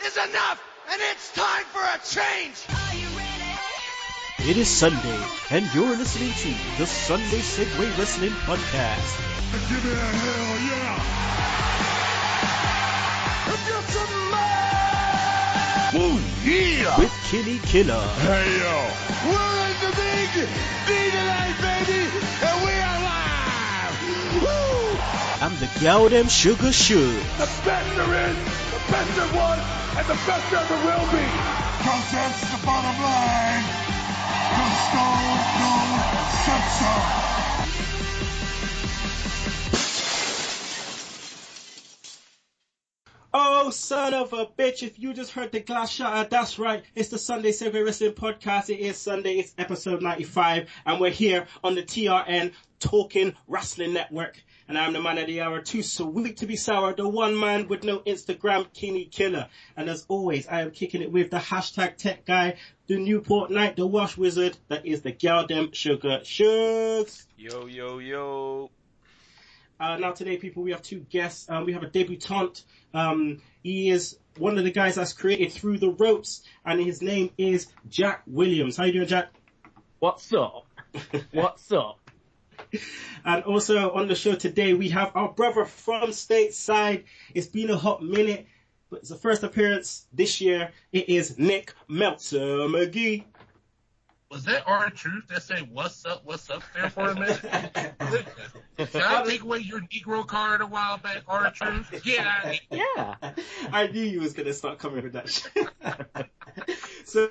is enough, and it's time for a change. Are you ready? It is Sunday, and you're listening to the Sunday Segue Wrestling Podcast. Give me a hell yeah! Get some love! Ooh, yeah! With Kinny Killa. Hey yo! We're in the big D tonight, baby, and we are live! Woo! I'm the Goddamn Sugar Sugar. The best there is, the best there was, and the best there ever will be! Cause that's the bottom line! Cause Stone Cold said so! Oh, son of a bitch, if you just heard the glass shatter, that's right. It's the Sunday Segue Wrestling Podcast. It is Sunday, it's episode 95, and we're here on the TRN Talking Wrestling Network. And I'm the man of the hour, too sweet to be sour, the one man with no Instagram, Kinny Killa. And as always, I am kicking it with the hashtag tech guy, the Newport Knight, the wash wizard, that is the Goddamn Sugar Shugs. Yo, yo, yo. Now today, people, we have two guests. We have a debutante. He is one of the guys that's created Through the Ropes, and his name is Jack Williams. How you doing, Jack? What's up? What's up? And also on the show today, we have our brother from stateside. It's been a hot minute, but it's the first appearance this year. It is Nick Meltzer McGee. Was that R-Truth that said, what's up there for a minute? Did I take away your Negro card a while back, R-Truth? Yeah. Yeah. I knew you was going to start coming with that shit. So,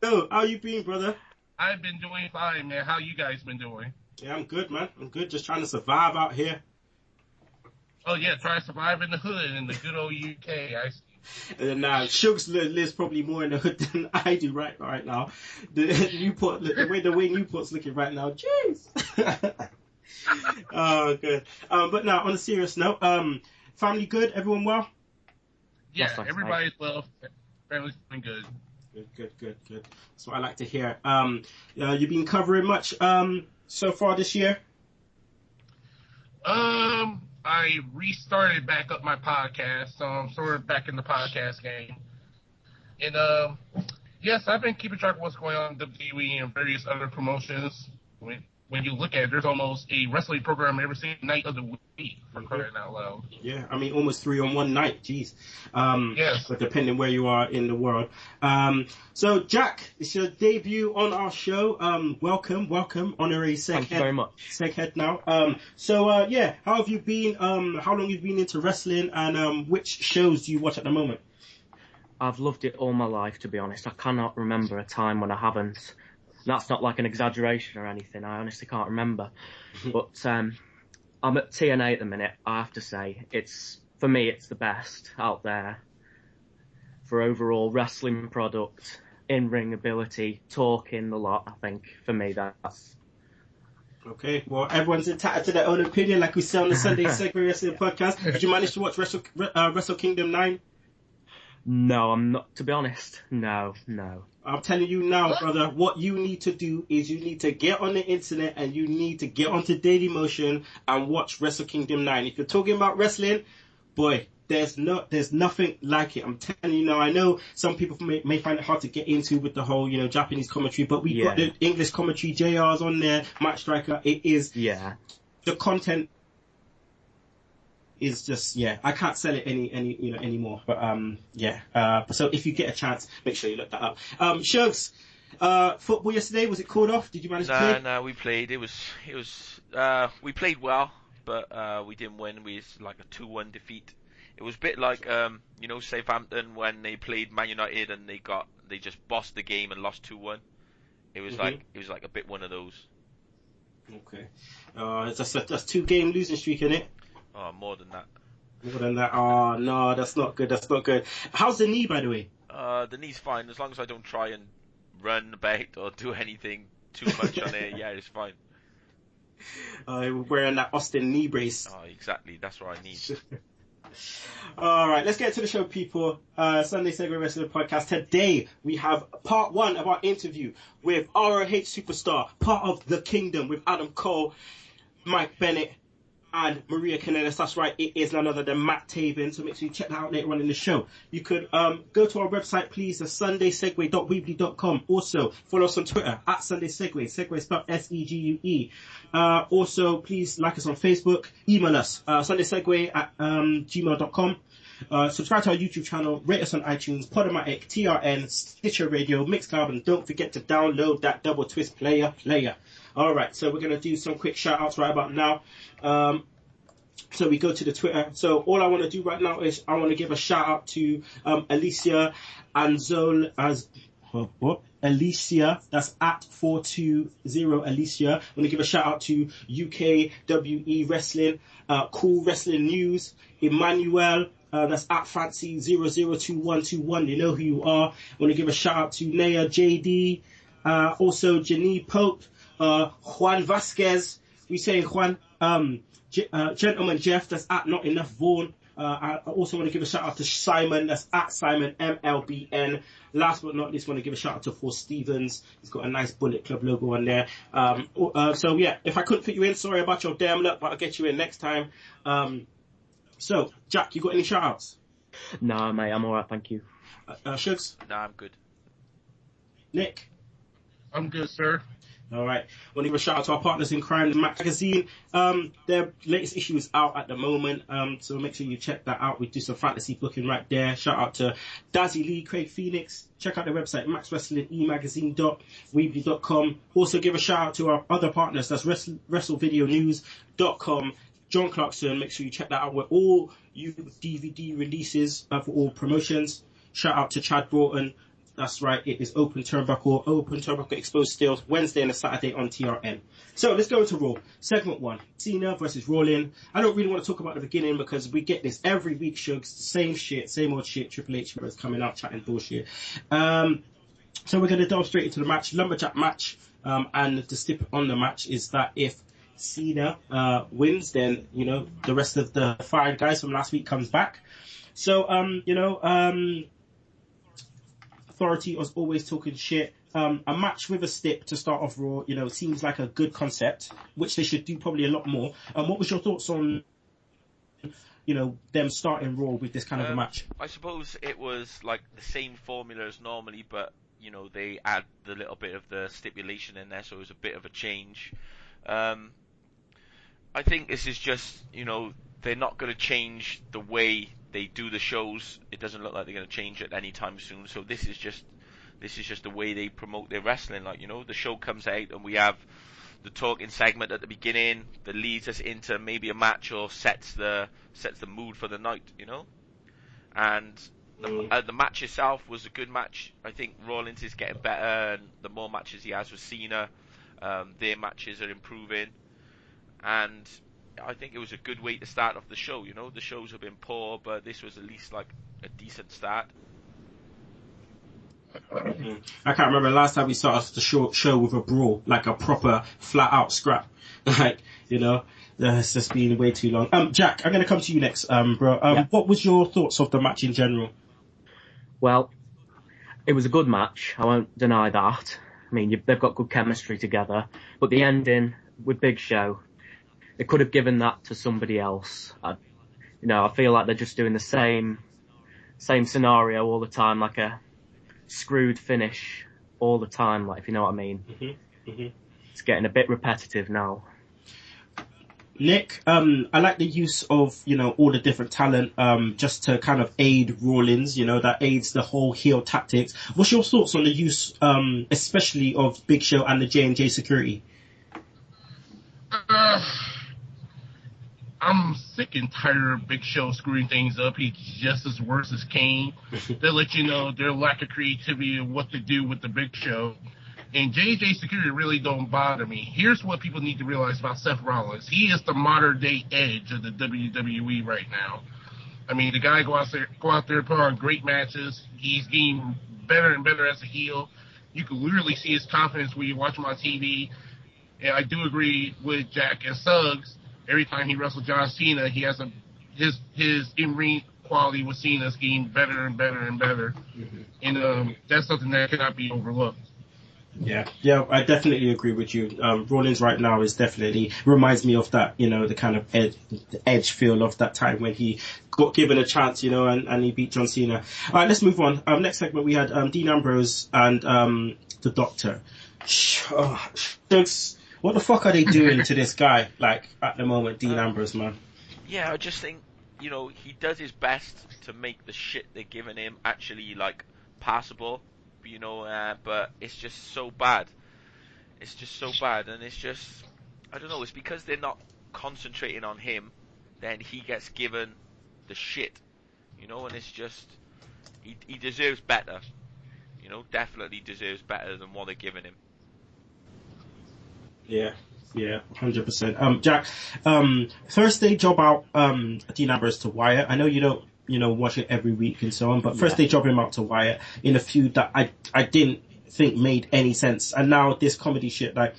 how you been, brother? I've been doing fine, man. How you guys been doing? Yeah, I'm good, man. I'm good. Just trying to survive out here. Oh, yeah, try to survive in the hood in the good old UK. I see. And Shugs lives probably more in the hood than I do right now. The way Newport's looking right now, jeez. Oh, good. But now, on a serious note, family good? Everyone well? Yeah, everybody's well. Family's doing good. Good. That's what I like to hear. You've been covering much so far this year? I restarted back up my podcast, so I'm sort of back in the podcast game. And, yes, I've been keeping track of what's going on in WWE and various other promotions. When you look at it, there's almost a wrestling program every single night of the week, for crying out loud. Yeah, I mean, almost 3 on one night, jeez. Yes. But depending where you are in the world. So, Jack, it's your debut on our show. Welcome, honorary seghead. Thank you very much. Seghead now. How have you been? How long have you been into wrestling, and which shows do you watch at the moment? I've loved it all my life, to be honest. I cannot remember a time when I haven't. That's not like an exaggeration or anything. I honestly can't remember. But I'm at TNA at the minute, I have to say. For me, it's the best out there for overall wrestling product, in-ring ability, talking a lot, I think. For me, that's... Okay, well, everyone's entitled to their own opinion, like we say on the Sunday Segue Wrestling Podcast. Did you manage to watch Wrestle Kingdom 9? No, I'm not, to be honest. No. I'm telling you now, brother, what you need to do is you need to get on the internet and you need to get onto Dailymotion and watch Wrestle Kingdom 9. If you're talking about wrestling, boy, there's nothing like it. I'm telling you now, I know some people may find it hard to get into with the whole, Japanese commentary, but we've got the English commentary, JR's on there, Matt Striker, it is, the content is just, I can't sell it anymore. But, so if you get a chance, make sure you look that up. Shugs, football yesterday, was it called off? Did you manage to play? No, we played. We played well, but, we didn't win. We was like a 2-1 defeat. It was a bit like, Southampton when they played Man United and they just bossed the game and lost 2-1. It was like a bit one of those. Okay. That's 2-game losing streak, isn't it? Oh, more than that. More than that. Oh, no, that's not good. How's the knee, by the way? The knee's fine. As long as I don't try and run about or do anything too much on it, it's fine. Wearing that Austin knee brace. Oh, exactly. That's what I need. Alright, let's get to the show, people. Sunday Segue Wrestling Podcast. Today, we have part 1 of our interview with ROH superstar, part of The Kingdom, with Adam Cole, Mike Bennett, and Maria Kanellis. That's right, it is none other than Matt Taven, so make sure you check that out later on in the show. You could go to our website, please, at sundaysegue.weebly.com. Also, follow us on Twitter, at Sunday Segue, Segue spelled S-E-G-U-E. Also, please like us on Facebook, email us, sundaysegue at gmail.com. Subscribe to our YouTube channel, rate us on iTunes, Podomatic, TRN, Stitcher Radio, Mixcloud, and don't forget to download that Double Twist player. Alright, so we're going to do some quick shout outs right about now. So we go to the Twitter. So all I want to do right now is I want to give a shout out to Alicia Anzol as Alicia, that's at 420 Alicia. I want to give a shout out to UKWE Wrestling, Cool Wrestling News, Emmanuel, that's at Fancy 002121. You know who you are. I want to give a shout out to Naya JD, also Janine Pope, Juan Vasquez. We say Juan, Gentleman Jeff, that's at Not Enough Vaughan. I also want to give a shout out to Simon, that's at Simon MLBN. Last but not least, I want to give a shout out to Paul Stevens. He's got a nice Bullet Club logo on there. So yeah, if I couldn't fit you in, sorry about your damn luck, but I'll get you in next time. So Jack, you got any shout outs? No, mate, I'm alright, thank you. Shugs? No, I'm good. Nick? I'm good, sir. All right. I want to give a shout out to our partners in crime, the magazine. Their latest issue is out at the moment, so make sure you check that out. We do some fantasy booking right there. Shout out to Dazzy Lee, Craig Phoenix. Check out their website, maxwrestlingemagazine.weebly.com. Also give a shout out to our other partners, that's WrestleVideoNews.com. John Clarkson, make sure you check that out with all you DVD releases for all promotions. Shout out to Chad Broughton. That's right, it is Open Turnbuckle Exposed Stills, Wednesday and a Saturday on TRN. So let's go into Raw. Segment 1, Cena versus Rollins. I don't really want to talk about the beginning because we get this every week, Shugs. Same shit, same old shit. Triple H is coming out chatting bullshit. So we're going to delve straight into the match, lumberjack match. And the stip on the match is that if Cena wins, then, you know, the rest of the five guys from last week comes back. So, Authority was always talking shit. A match with a stip to start off Raw, you know, seems like a good concept, which they should do probably a lot more. What was your thoughts on, you know, them starting Raw with this kind of a match? I suppose it was like the same formula as normally, but, you know, they add the little bit of the stipulation in there, so it was a bit of a change. I think this is just, you know, they're not going to change the way they do the shows. It doesn't look like they're going to change it anytime soon. So this is just the way they promote their wrestling. Like, you know, the show comes out and we have the talking segment at the beginning that leads us into maybe a match or sets the mood for the night. You know, and the match itself was a good match. I think Rollins is getting better, and the more matches he has with Cena, their matches are improving, and I think it was a good way to start off the show. You know, the shows have been poor, but this was at least like a decent start. I can't remember the last time we started the show with a brawl, like a proper flat out scrap. Like, you know, it's just been way too long. Jack, I'm going to come to you next, bro. Yeah. What was your thoughts of the match in general? Well, it was a good match, I won't deny that. I mean, they've got good chemistry together, but the ending with Big Show, they could have given that to somebody else. I feel like they're just doing the same scenario all the time, like a screwed finish all the time, like, if you know what I mean. It's getting a bit repetitive now. Nick, I like the use of, you know, all the different talent, just to kind of aid Rollins, you know, that aids the whole heel tactics. What's your thoughts on the use, especially of Big Show and the J&J security? I'm sick and tired of Big Show screwing things up. He's just as worse as Kane. They let you know their lack of creativity and what to do with the Big Show. And JJ Security really don't bother me. Here's what people need to realize about Seth Rollins. He is the modern day Edge of the WWE right now. I mean, the guy go out there, put on great matches. He's getting better and better as a heel. You can literally see his confidence when you watch him on TV. And I do agree with Jack and Suggs. Every time he wrestles John Cena, he has his in-ring quality with Cena is getting better and better and better. And that's something that cannot be overlooked. Yeah, I definitely agree with you. Rollins right now is definitely reminds me of that, the kind of edge feel of that time when he got given a chance, and he beat John Cena. All right, let's move on. Next segment we had Dean Ambrose and the Doctor. What the fuck are they doing to this guy? Like at the moment, Dean Ambrose, man. Yeah, I just think he does his best to make the shit they're giving him actually like passable. But it's just so bad. It's just so bad, and it's just, I don't know, it's because they're not concentrating on him, then he gets given the shit, and it's just, he deserves better, definitely deserves better than what they're giving him. Yeah, 100%. Jack, first day job out, Dean Ambrose to Wyatt. I know you don't, watch it every week and so on, but first they job him out to Wyatt in a feud that I didn't think made any sense. And now this comedy shit, like,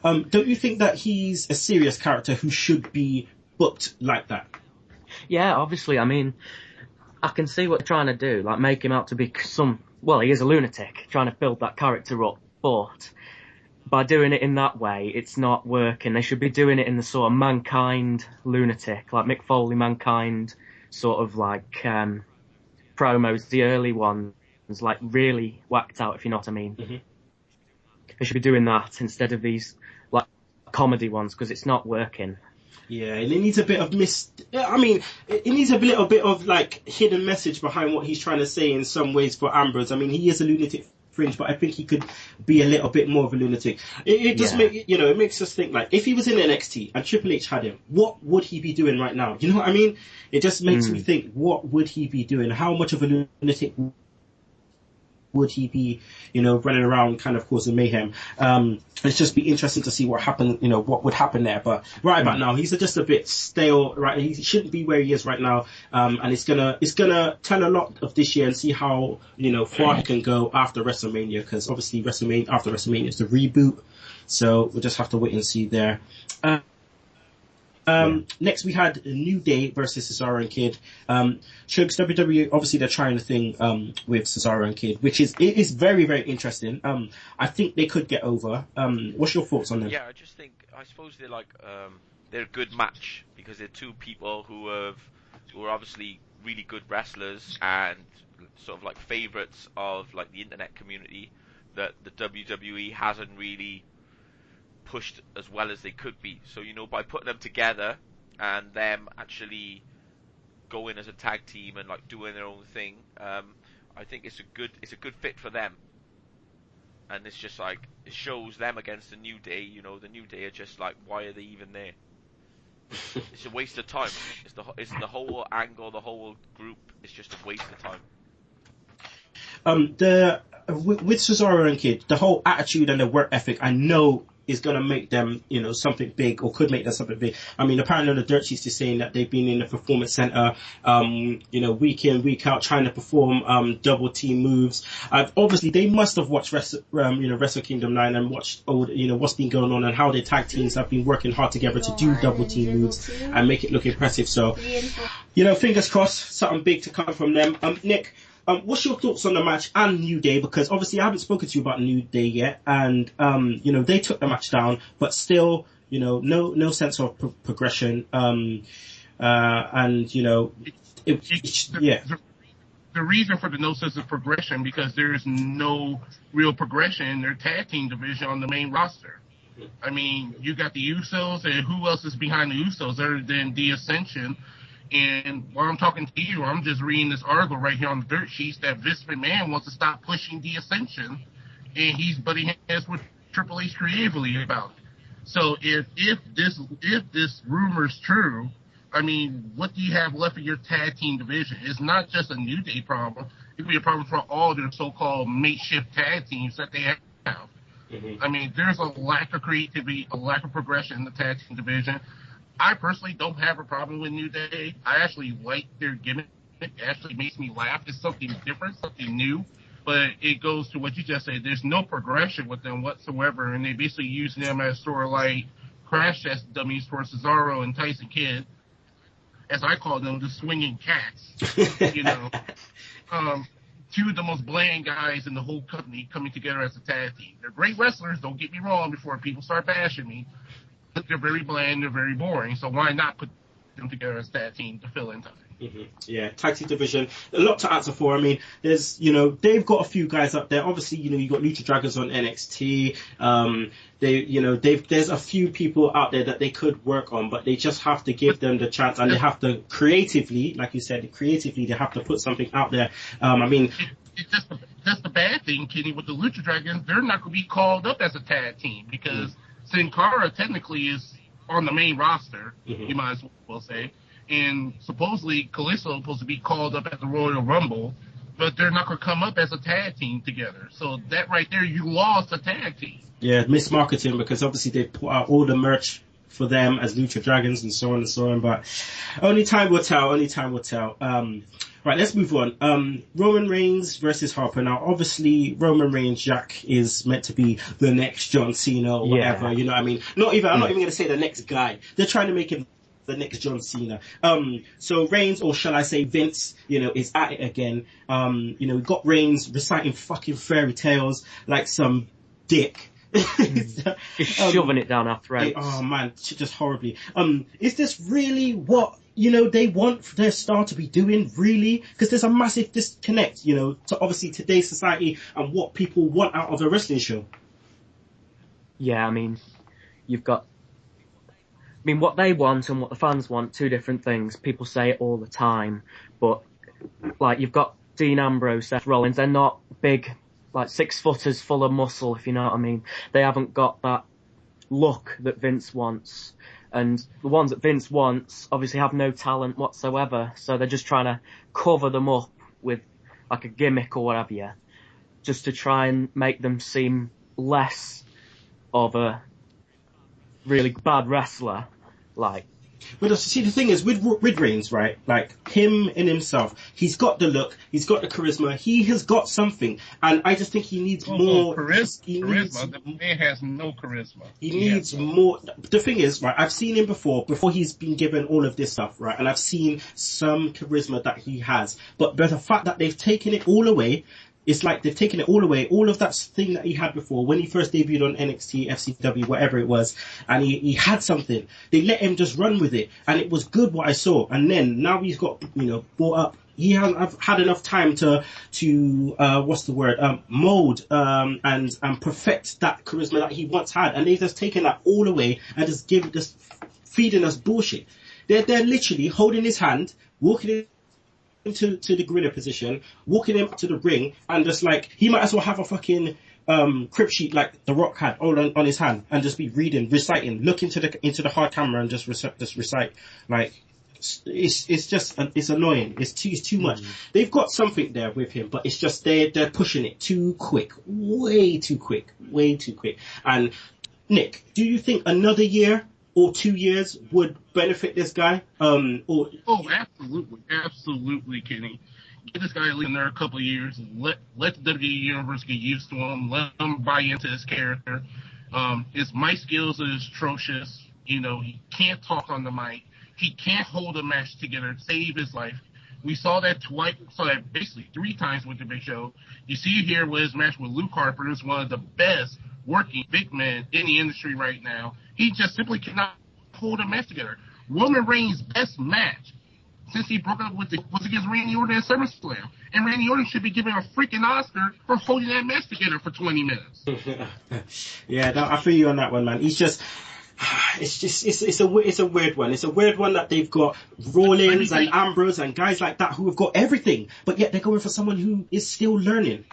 don't you think that he's a serious character who should be booked like that? Yeah, obviously. I mean, I can see what they're trying to do, like make him out to be he is a lunatic, trying to build that character up, but by doing it in that way, it's not working. They should be doing it in the sort of Mankind lunatic, like Mick Foley Mankind sort of like promos, the early ones, like really whacked out, if you know what I mean. Mm-hmm. They should be doing that instead of these like comedy ones, because it's not working. Yeah, and it needs a bit of it needs a little bit of like hidden message behind what he's trying to say in some ways for Ambrose. I mean, he is a lunatic fringe, but I think he could be a little bit more of a lunatic. It just it makes us think, like, if he was in NXT and Triple H had him, what would he be doing right now? You know what I mean? It just makes me think, what would he be doing? How much of a lunatic would he be, running around kind of causing mayhem? It's just be interesting to see what happened, what would happen there. But right about now, he's just a bit stale, right? He shouldn't be where he is right now. And it's gonna tell a lot of this year and see how, far he can go after WrestleMania, because obviously after WrestleMania is the reboot. So we'll just have to wait and see there. Next we had New Day versus Cesaro and Kid. Sugs, WWE, obviously they're trying the thing with Cesaro and Kid, which is very, very interesting. I think they could get over. What's your thoughts on them? Yeah, I suppose they're like they're a good match because they're two people who are obviously really good wrestlers and sort of like favorites of like the internet community that the WWE hasn't really pushed as well as they could be. So, by putting them together and them actually going as a tag team and like doing their own thing, I think it's a good fit for them. And it's just like, it shows them against the New Day. The New Day are just like, why are they even there? It's a waste of time. It's the whole angle, the whole group. It's just a waste of time. With Cesaro and Kid, the whole attitude and the work ethic, I know is going to make them, something big, or could make them something big. I mean, apparently on the dirt sheets they're saying that they've been in the performance center, week in, week out, trying to perform double team moves. Obviously, they must have watched Wrestle Kingdom 9 and watched what's been going on and how their tag teams have been working hard together to do double team moves and make it look impressive. So, fingers crossed, something big to come from them. Nick, what's your thoughts on the match and New Day? Because obviously I haven't spoken to you about New Day yet, and they took the match down, but still, no sense of progression. The reason for the no sense of progression because there is no real progression in their tag team division on the main roster. I mean, you got the Usos, and who else is behind the Usos other than the Ascension? And while I'm talking to you, I'm just reading this article right here on the dirt sheets that Vince McMahon wants to stop pushing the Ascension, and he's butting heads with Triple H creatively about it. So if this rumor is true, I mean, what do you have left of your tag team division? It's not just a New Day problem. It could be a problem for all their so-called makeshift tag teams that they have. Mm-hmm. I mean, there's a lack of creativity, a lack of progression in the tag team division. I personally don't have a problem with New Day. I actually like their gimmick. It actually makes me laugh. It's something different, something new. But it goes to what you just said. There's no progression with them whatsoever, and they basically use them as sort of like crash test dummies for Cesaro and Tyson Kidd, as I call them, the swinging cats. two of the most bland guys in the whole company coming together as a tag team. They're great wrestlers, don't get me wrong, before people start bashing me. But they're very bland, they're very boring, so why not put them together as a tag team to fill in time? Mm-hmm. Yeah, tag team division, a lot to answer for. I mean, there's, they've got a few guys up there. Obviously, you got Lucha Dragons on NXT. There's a few people out there that they could work on, but they just have to give them the chance, and they have to creatively, like you said, they have to put something out there. It's just the bad thing, Kenny, with the Lucha Dragons, they're not going to be called up as a tag team because Sin Cara technically is on the main roster, you might as well say. And supposedly Callisto is supposed to be called up at the Royal Rumble, but they're not going to come up as a tag team together. So that right there, you lost a tag team. Yeah, mismarketing, because obviously they put out all the merch for them as Lucha Dragons and so on and so on. But only time will tell. Right, let's move on. Roman Reigns versus Harper. Now, obviously, Roman Reigns, Jack, is meant to be the next John Cena or whatever. You know what I mean? I'm not even going to say the next guy. They're trying to make him the next John Cena. So Reigns, or shall I say Vince, is at it again. We got Reigns reciting fucking fairy tales like some dick. Just shoving it down our throats. Oh man, just horribly. Is this really what they want their star to be doing, really? Because there's a massive disconnect, to obviously today's society and what people want out of a wrestling show. Yeah, I mean, what they want and what the fans want, two different things. People say it all the time, but like you've got Dean Ambrose, Seth Rollins, they're not big, like 6-footers full of muscle, if you know what I mean. They haven't got that look that Vince wants. And the ones that Vince wants obviously have no talent whatsoever, so they're just trying to cover them up with like a gimmick or whatever, just to try and make them seem less of a really bad wrestler. But see, the thing is, with Reigns, right, like, him in himself, he's got the look, he's got the charisma, he has got something, and I just think he needs more... Charisma? The man has no charisma. He needs more... The thing is, right, I've seen him before he's been given all of this stuff, right, and I've seen some charisma that he has, but the fact that they've taken it all away... It's like they've taken it all away, all of that thing that he had before when he first debuted on NXT, FCW, whatever it was, and he had something. They let him just run with it, and it was good what I saw. And then now he's got, brought up. I've had enough time to mold and perfect that charisma that he once had, and they've just taken that all away and just feeding us bullshit. They're literally holding his hand, walking in to the gorilla position, walking him up to the ring, and just like, he might as well have a fucking crib sheet like The Rock had on his hand, and just be reciting, look into the hard camera and just recite. Like, it's annoying. It's too much. They've got something there with him, but it's just they're pushing it too quick, way too quick. And Nick, do you think another year or 2 years would benefit this guy? Oh, absolutely, Kenny. Get this guy in there a couple of years. Let the WWE Universe get used to him. Let him buy into his character. His mic skills are atrocious. He can't talk on the mic. He can't hold a match together to save his life. We saw that twice. Saw that basically 3 times with the Big Show. You see it here with his match with Luke Harper. Is one of the best working big men in the industry right now. He just simply cannot hold a match together. Roman Reigns' best match since he broke up was against Randy Orton at SummerSlam. And Randy Orton should be given a freaking Oscar for holding that match together for 20 minutes. Yeah, I feel you on that one, man. It's a weird one. It's a weird one that they've got Rollins and Ambrose and guys like that who have got everything, but yet they're going for someone who is still learning.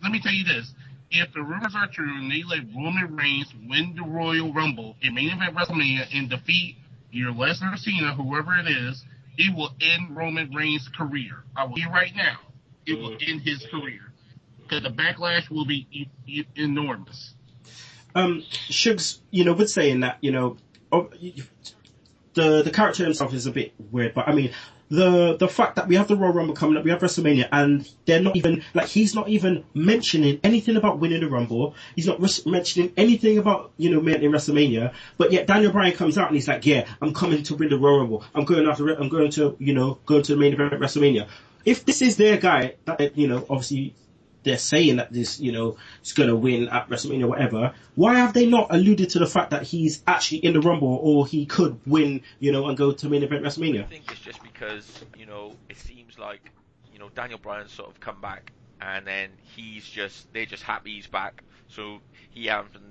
Let me tell you this. If the rumors are true and they let Roman Reigns win the Royal Rumble in main event WrestleMania and defeat either Lesnar or Cena, whoever it is, it will end Roman Reigns' career. I will tell you right now, it will end his career. Because the backlash will be enormous. Sugs, with saying that, the character himself is a bit weird, but I mean, the fact that we have the Royal Rumble coming up, we have WrestleMania, and they're not even, he's not even mentioning anything about winning the Rumble. He's not mentioning anything about, in WrestleMania, but yet Daniel Bryan comes out and he's like, yeah, I'm coming to win the Royal Rumble. I'm going to, go to the main event at WrestleMania. if this is their guy, that, you know, obviously they're saying that this, you know, is going to win at WrestleMania or whatever, why have they not alluded to the fact that he's actually in the Rumble, or he could win, you know, and go to main event WrestleMania? I think it's just because, you know, it seems like, you know, Daniel Bryan's sort of come back, and then they're just happy he's back, so he hasn't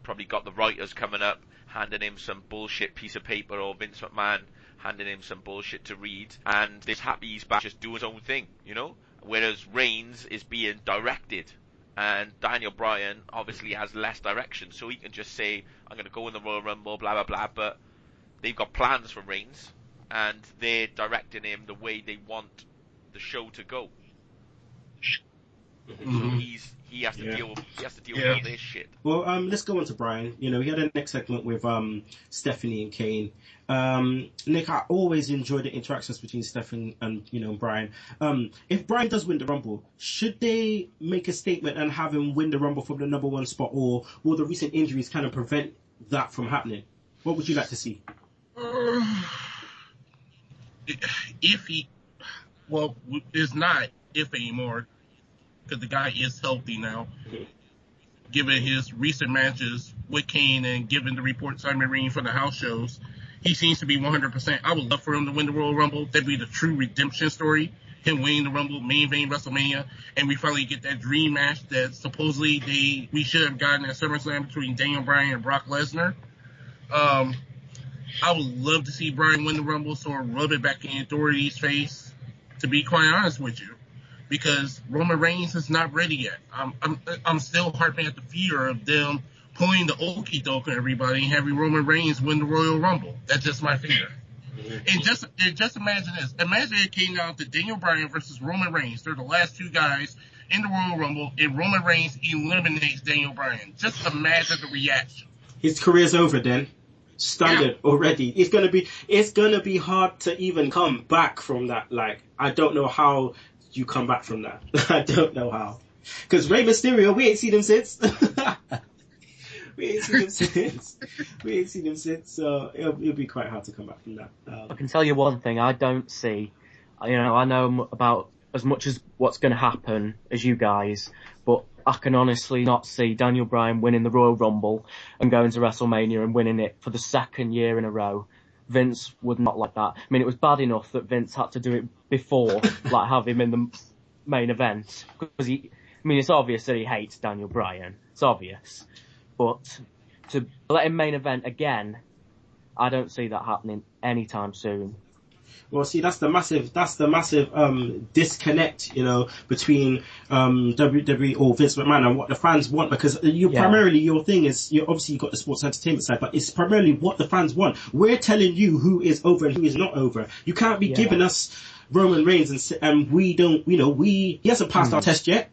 probably got the writers coming up, handing him some bullshit piece of paper, or Vince McMahon handing him some bullshit to read, and they're happy he's back, just doing his own thing, you know? Whereas Reigns is being directed, and Daniel Bryan obviously has less direction, so he can just say, I'm going to go in the Royal Rumble, blah, blah, blah, but they've got plans for Reigns, and they're directing him the way they want the show to go. So he has to deal with all this shit. Well, let's go on to Bryan. You know, he had a next segment with Stephanie and Kane. Nick, I always enjoy the interactions between Stephanie and, you know, Bryan. If Bryan does win the Rumble, should they make a statement and have him win the Rumble from the number one spot, or will the recent injuries kind of prevent that from happening? What would you like to see? It's not if anymore, because the guy is healthy now. Given his recent matches with Kane and given the reports I've been reading from the house shows, he seems to be 100%. I would love for him to win the Royal Rumble. That'd be the true redemption story. Him winning the Rumble, main event WrestleMania, and we finally get that dream match that supposedly we should have gotten at SummerSlam between Daniel Bryan and Brock Lesnar. I would love to see Bryan win the Rumble, so I'll rub it back in Authority's face, to be quite honest with you, because Roman Reigns is not ready yet. I'm still harping at the fear of them pulling the okie doke on everybody and having Roman Reigns win the Royal Rumble. That's just my fear. And just imagine this. Imagine it came down to Daniel Bryan versus Roman Reigns. They're the last two guys in the Royal Rumble, and Roman Reigns eliminates Daniel Bryan. Just imagine the reaction. His career's over then. Standard already. It's gonna be hard to even come back from that. Like, I don't know how you come back from that. I don't know how. Because Rey Mysterio, we ain't seen him since. We ain't seen him since. So it'll be quite hard to come back from that. I can tell you one thing. I don't see, you know, I know about as much as what's going to happen as you guys, but I can honestly not see Daniel Bryan winning the Royal Rumble and going to WrestleMania and winning it for the second year in a row. Vince would not like that. I mean, it was bad enough that Vince had to do it before, like have him in the main event, because it's obvious that he hates Daniel Bryan. It's obvious. But to let him main event again, I don't see that happening anytime soon. Well, see, that's the massive disconnect, you know, between WWE or Vince McMahon and what the fans want, because primarily your thing is, obviously you've got the sports entertainment side, but it's primarily what the fans want. We're telling you who is over and who is not over. You can't be giving us Roman Reigns and we don't, you know, he hasn't passed our test yet.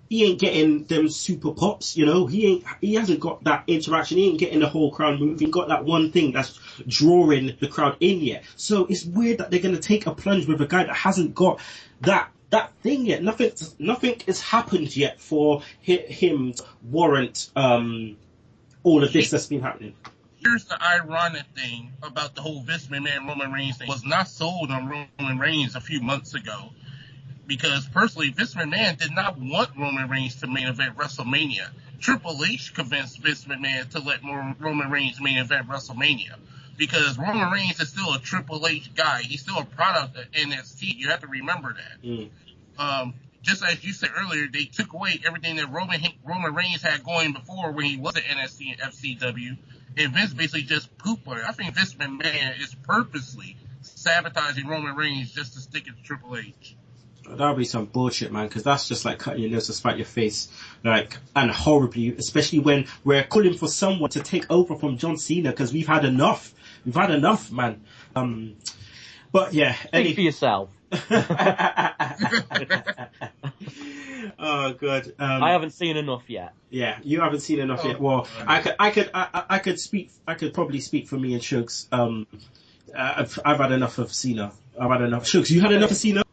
He ain't getting them super pops, you know. He hasn't got that interaction. He ain't getting the whole crowd moving. He got that one thing that's drawing the crowd in yet. So it's weird that they're going to take a plunge with a guy that hasn't got that thing yet. Nothing has happened yet for him to warrant all of this that's been happening. Here's the ironic thing about the whole Vince McMahon Roman Reigns thing. It was not sold on Roman Reigns a few months ago. Because personally, Vince McMahon did not want Roman Reigns to main event WrestleMania. Triple H convinced Vince McMahon to let Roman Reigns main event WrestleMania. Because Roman Reigns is still a Triple H guy. He's still a product of NXT. You have to remember that. Just as you said earlier, they took away everything that Roman Reigns had going before when he was at NXT and FCW. And Vince basically just pooped on it. I think Vince McMahon is purposely sabotaging Roman Reigns just to stick it to Triple H. That'll be some bullshit, man, because that's just like cutting your nose to spite your face, like, and horribly, especially when we're calling for someone to take over from John Cena, because we've had enough, man. But yeah, speak for yourself. Oh god, I haven't seen enough yet. Yeah, you haven't seen enough yet. Well, I could probably speak for me and Shugs. I've had enough of Cena. I've had enough. Shugs, you had enough of Cena?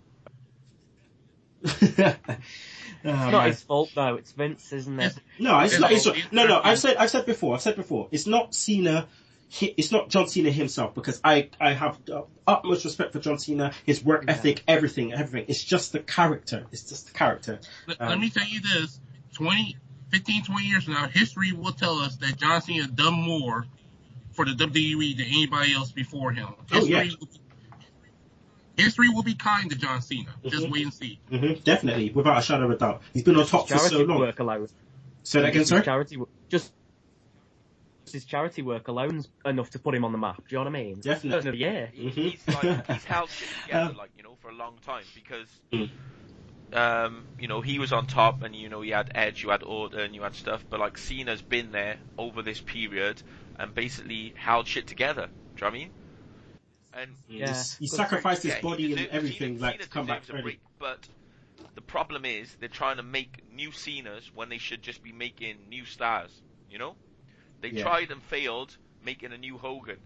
It's not his fault though. It's Vince, isn't it? No, it's not. No. I've said before. It's not Cena. it's not John Cena himself, because I have the utmost respect for John Cena, his work ethic, everything. It's just the character. Let me tell you this, 15, 20 years from now, history will tell us that John Cena done more for the WWE than anybody else before him. History will be kind to John Cena. Just wait and see. Definitely, without a shadow of a doubt. He's been on top for so long. Work alone. Say that again, sorry? His charity work alone's enough to put him on the map. Do you know what I mean? Definitely. Yeah. He's held shit together, for a long time, because he was on top, and you had Edge, you had Orton, you had stuff, but like Cena's been there over this period and basically held shit together. Do you know what I mean? And he sacrificed his body and everything Cena to come back ready. But the problem is they're trying to make new Cenas when they should just be making new stars. They tried and failed making a new Hogan.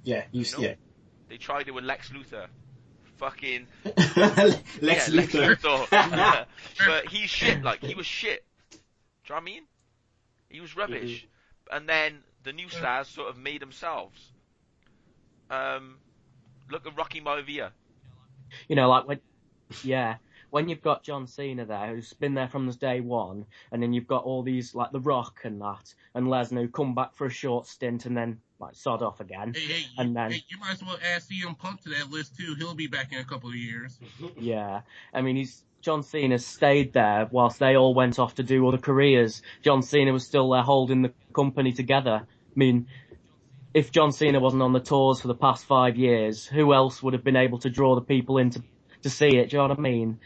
Yeah, They tried it with Lex Luthor. Fucking Lex Luthor. But he's shit. He was shit. Do you know what I mean? He was rubbish. And then the new stars sort of made themselves. Look at Rocky Maivia. When you've got John Cena there, who's been there from day one, and then you've got all these, like, The Rock and that, and Lesnar, who come back for a short stint and then, sod off again. Hey, you might as well add CM Punk to that list, too. He'll be back in a couple of years. Yeah. I mean, John Cena stayed there whilst they all went off to do other careers. John Cena was still there holding the company together. I mean, if John Cena wasn't on the tours for the past 5 years, who else would have been able to draw the people in to see it? Do you know what I mean?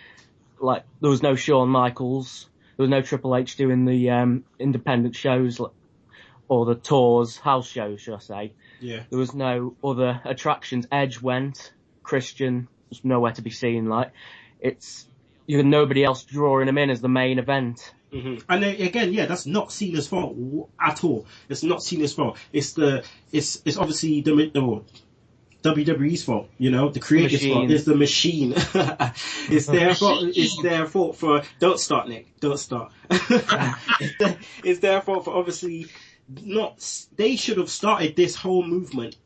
There was no Shawn Michaels, there was no Triple H doing the independent shows or the tours, house shows, should I say. Yeah. There was no other attractions. Edge went, Christian was nowhere to be seen. You had nobody else drawing him in as the main event. And again, that's not Cena's fault at all. It's not Cena's fault. It's obviously the WWE's fault, the creator's fault. It's the machine. It's their fault. It's their fault for. Don't start, Nick. Don't start. It's their fault for obviously not. They should have started this whole movement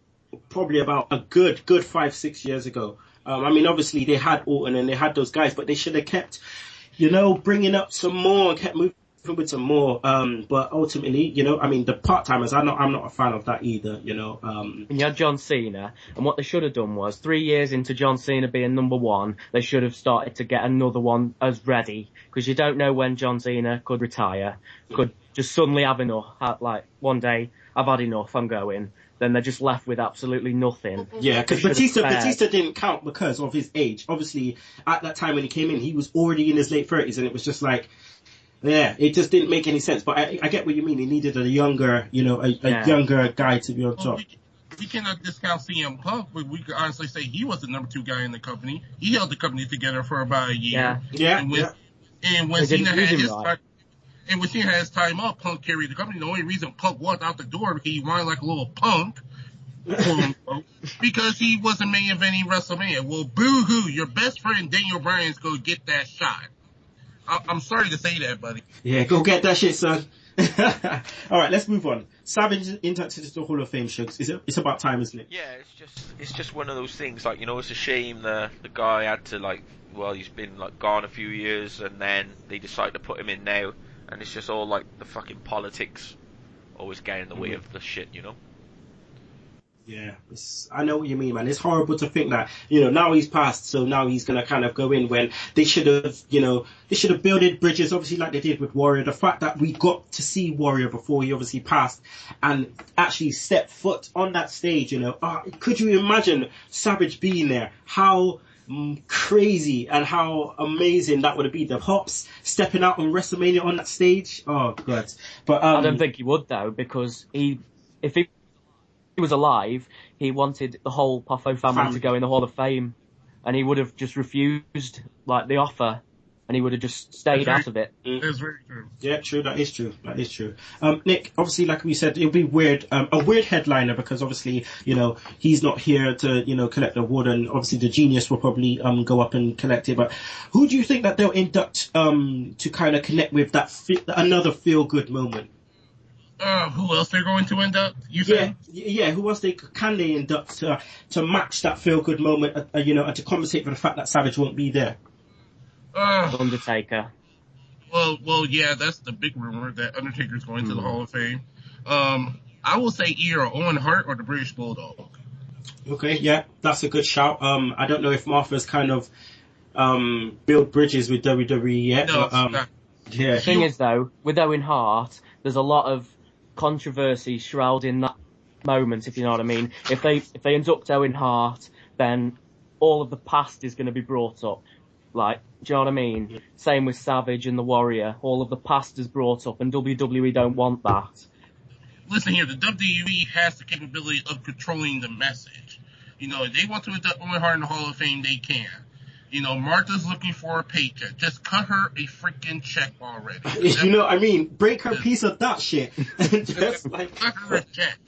probably about a good 5-6 years ago. Obviously they had Orton and they had those guys, but they should have kept, bringing up some more and kept moving with some more. But ultimately, the part-timers, I'm not a fan of that either, And you had John Cena, and what they should have done was, 3 years into John Cena being number one, they should have started to get another one as ready, because you don't know when John Cena could retire, could just suddenly have enough, one day, I've had enough, I'm going. Then they're just left with absolutely nothing. Yeah, because Batista didn't count because of his age. Obviously, at that time when he came in, he was already in his late 30s, and it was just it just didn't make any sense. But I get what you mean. He needed a younger, younger guy to be on top. We cannot discount CM Punk, but we could honestly say he was the number 2 guy in the company. He held the company together for about a year. And when Cena had his time, and when Cena had his time up, Punk carried the company. The only reason Punk walked out the door, he whined like a little punk, quote unquote, because he wasn't main eventing WrestleMania. Well, boo-hoo, your best friend Daniel Bryan's going to get that shot. I'm sorry to say that, buddy. Yeah, go get that shit, son. All right, let's move on. Savage inducted to the Hall of Fame, Shugs. It's about time, isn't it? Yeah, it's just one of those things. It's a shame the guy had to he's been gone a few years, and then they decide to put him in now, and it's just all the fucking politics always getting in the way of the shit, Yeah, I know what you mean, man. It's horrible to think that, now he's passed, so now he's going to kind of go in when they should have built bridges, obviously, like they did with Warrior. The fact that we got to see Warrior before he obviously passed and actually stepped foot on that stage, could you imagine Savage being there? How crazy and how amazing that would have been. The Hops stepping out on WrestleMania on that stage. Oh, God. But I don't think he would, though, because if he was alive, he wanted the whole Poffo family to go in the Hall of Fame, and he would have just refused the offer, and he would have just stayed out of it. That's very true. Yeah, true. That is true. Nick, obviously, like we said, it'll be weird. A weird headliner because obviously, he's not here to, collect the award, and obviously the Genius will probably go up and collect it. But who do you think that they'll induct to kind of connect with that another feel good moment? Who else they're going to induct? You said? Yeah. Who else can they induct to match that feel good moment? And to compensate for the fact that Savage won't be there. Undertaker. Well, yeah, that's the big rumor that Undertaker's going to the Hall of Fame. I will say either Owen Hart or the British Bulldog. Okay, yeah, that's a good shout. I don't know if Martha's kind of build bridges with WWE yet. No, but, yeah. The thing is, though, with Owen Hart, there's a lot of controversy shrouding that moment, if you know what I mean. If they induct Owen Hart, then all of the past is going to be brought up. Like, do you know what I mean? Yeah. Same with Savage and the Warrior. All of the past is brought up, and WWE don't want that. Listen here, the WWE has the capability of controlling the message. If they want to induct Owen Hart in the Hall of Fame, they can. Martha's looking for a paycheck. Just cut her a freaking check already. You know what I mean? Break her piece of that shit. Just like... Cut her a check.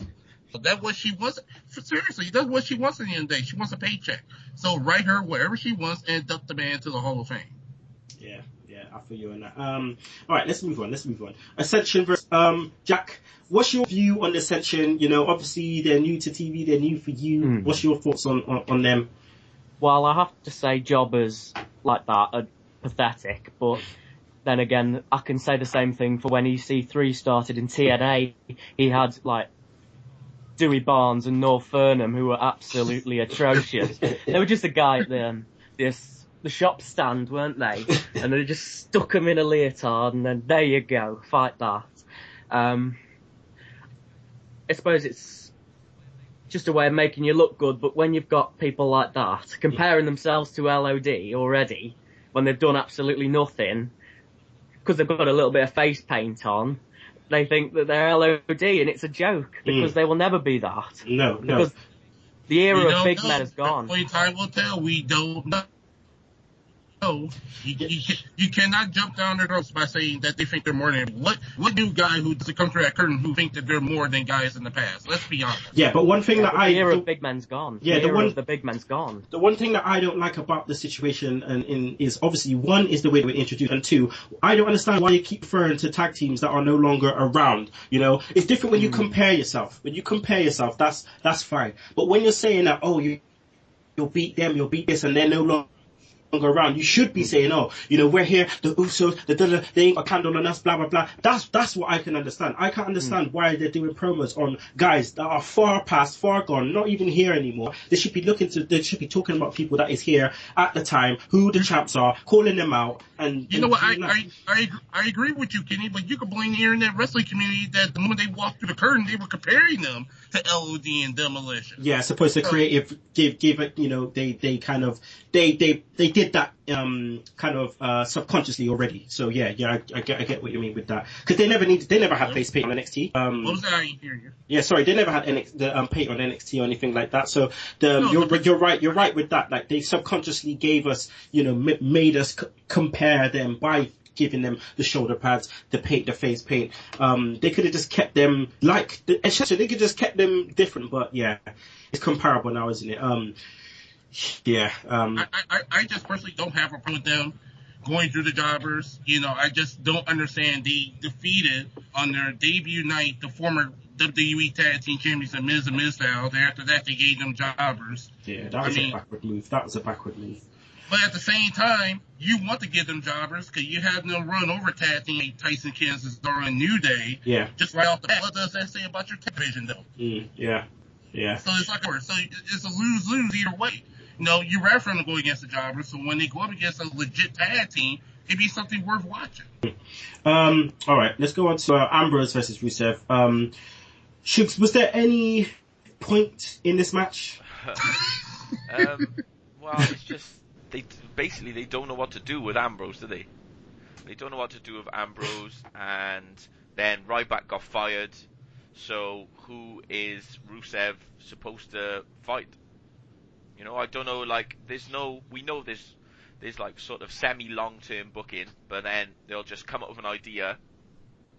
So that's what she wants. Seriously, that's what she wants at the end of the day. She wants a paycheck. So write her wherever she wants and induct the man to the Hall of Fame. Yeah, I feel you on that. All right, let's move on. Ascension versus Jack. What's your view on Ascension? Obviously they're new to TV, they're new for you. What's your thoughts on them? Well, I have to say jobbers like that are pathetic, but then again, I can say the same thing for when EC3 started in TNA. He had, Dewey Barnes and North Furnham, who were absolutely atrocious. They were just a guy at the shop stand, weren't they? And they just stuck him in a leotard, and then there you go, fight that. I suppose it's just a way of making you look good, but when you've got people like that comparing themselves to LOD already, when they've done absolutely nothing, because they've got a little bit of face paint on, they think that they're LOD, and it's a joke, because they will never be that. No. Because the era of big men is gone. Only time will tell. We don't know. You cannot jump down their throats by saying that they think they're more than what new guy who doesn't come through that curtain who think that they're more than guys in the past. Let's be honest. Yeah, but one thing that the era of big men's gone. Yeah, the big men's gone. The one thing that I don't like about the situation is obviously one is the way we're introduced, and two, I don't understand why you keep referring to tag teams that are no longer around. It's different when you compare yourself. When you compare yourself, that's fine. But when you're saying that, you'll beat them, you'll beat this, and they're no longer around, you should be saying, we're here, the Usos, they ain't got a candle on us, blah blah blah. That's what I can understand. I can't understand why they're doing promos on guys that are far past, far gone, not even here anymore. They should be talking about people that is here at the time, who the champs are, calling them out. And you know what? I agree with you, Kenny, but you can blame the internet wrestling community that the moment they walked through the curtain, they were comparing them to LOD and Demolition. Yeah, I suppose the creative give it. They did that kind of subconsciously already. So yeah, I get what you mean with that, because they never had face paint on NXT. What was that? I didn't hear you. Yeah, sorry, they never had the paint on NXT or anything like that. So you're right with that. Like, they subconsciously gave us, made us compare them by giving them the shoulder pads, the paint, the face paint. They could have just kept them they could just kept them different. But yeah, it's comparable now, isn't it? Yeah. I just personally don't have a problem with them going through the jobbers. I just don't understand. They defeated on their debut night the former WWE Tag Team Champions of Miz and Mizdow. After that, they gave them jobbers. Yeah, that was a backward move. But at the same time, you want to give them jobbers because you have them run over Tag Team Tyson Kansas during New Day. Yeah. Just right off the bat. What does that say about your television, though? Yeah. So it's a lose-lose either way. You rather for them to go against the jobbers, so when they go up against a legit tag team, it'd be something worth watching. All right, let's go on to Ambrose versus Rusev. Shugs, was there any point in this match? Well, it's just they don't know what to do with Ambrose, do they? They don't know what to do with Ambrose, and then Ryback got fired. So who is Rusev supposed to fight? I don't know, we know there's like sort of semi-long-term booking, but then they'll just come up with an idea,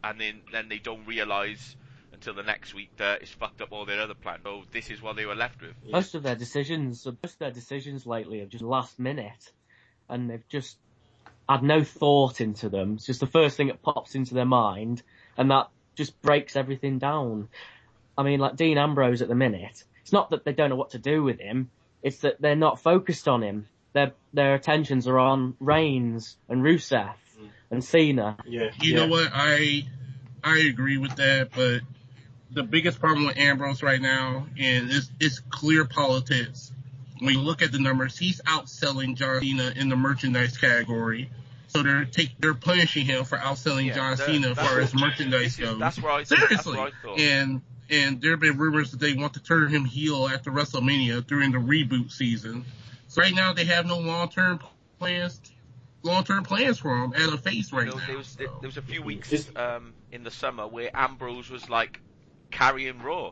and then they don't realise until the next week that it's fucked up all their other plans. So this is what they were left with. Yeah. Most of their decisions lately have just last minute, and they've just had no thought into them. It's just the first thing that pops into their mind, and that just breaks everything down. I mean, like Dean Ambrose at the minute, it's not that they don't know what to do with him, it's that they're not focused on him. Their attentions are on Reigns and Rusev and Cena. Yeah. You know what? I agree with that, but the biggest problem with Ambrose right now is clear politics. When you look at the numbers, he's outselling John Cena in the merchandise category. So they're punishing him for outselling John Cena as far as merchandise goes. That's right. Seriously. That's what I thought. And there have been rumors that they want to turn him heel after WrestleMania during the reboot season. So right now they have no long-term plans for him as a face right now. There was a few weeks in the summer where Ambrose was like carrying Raw.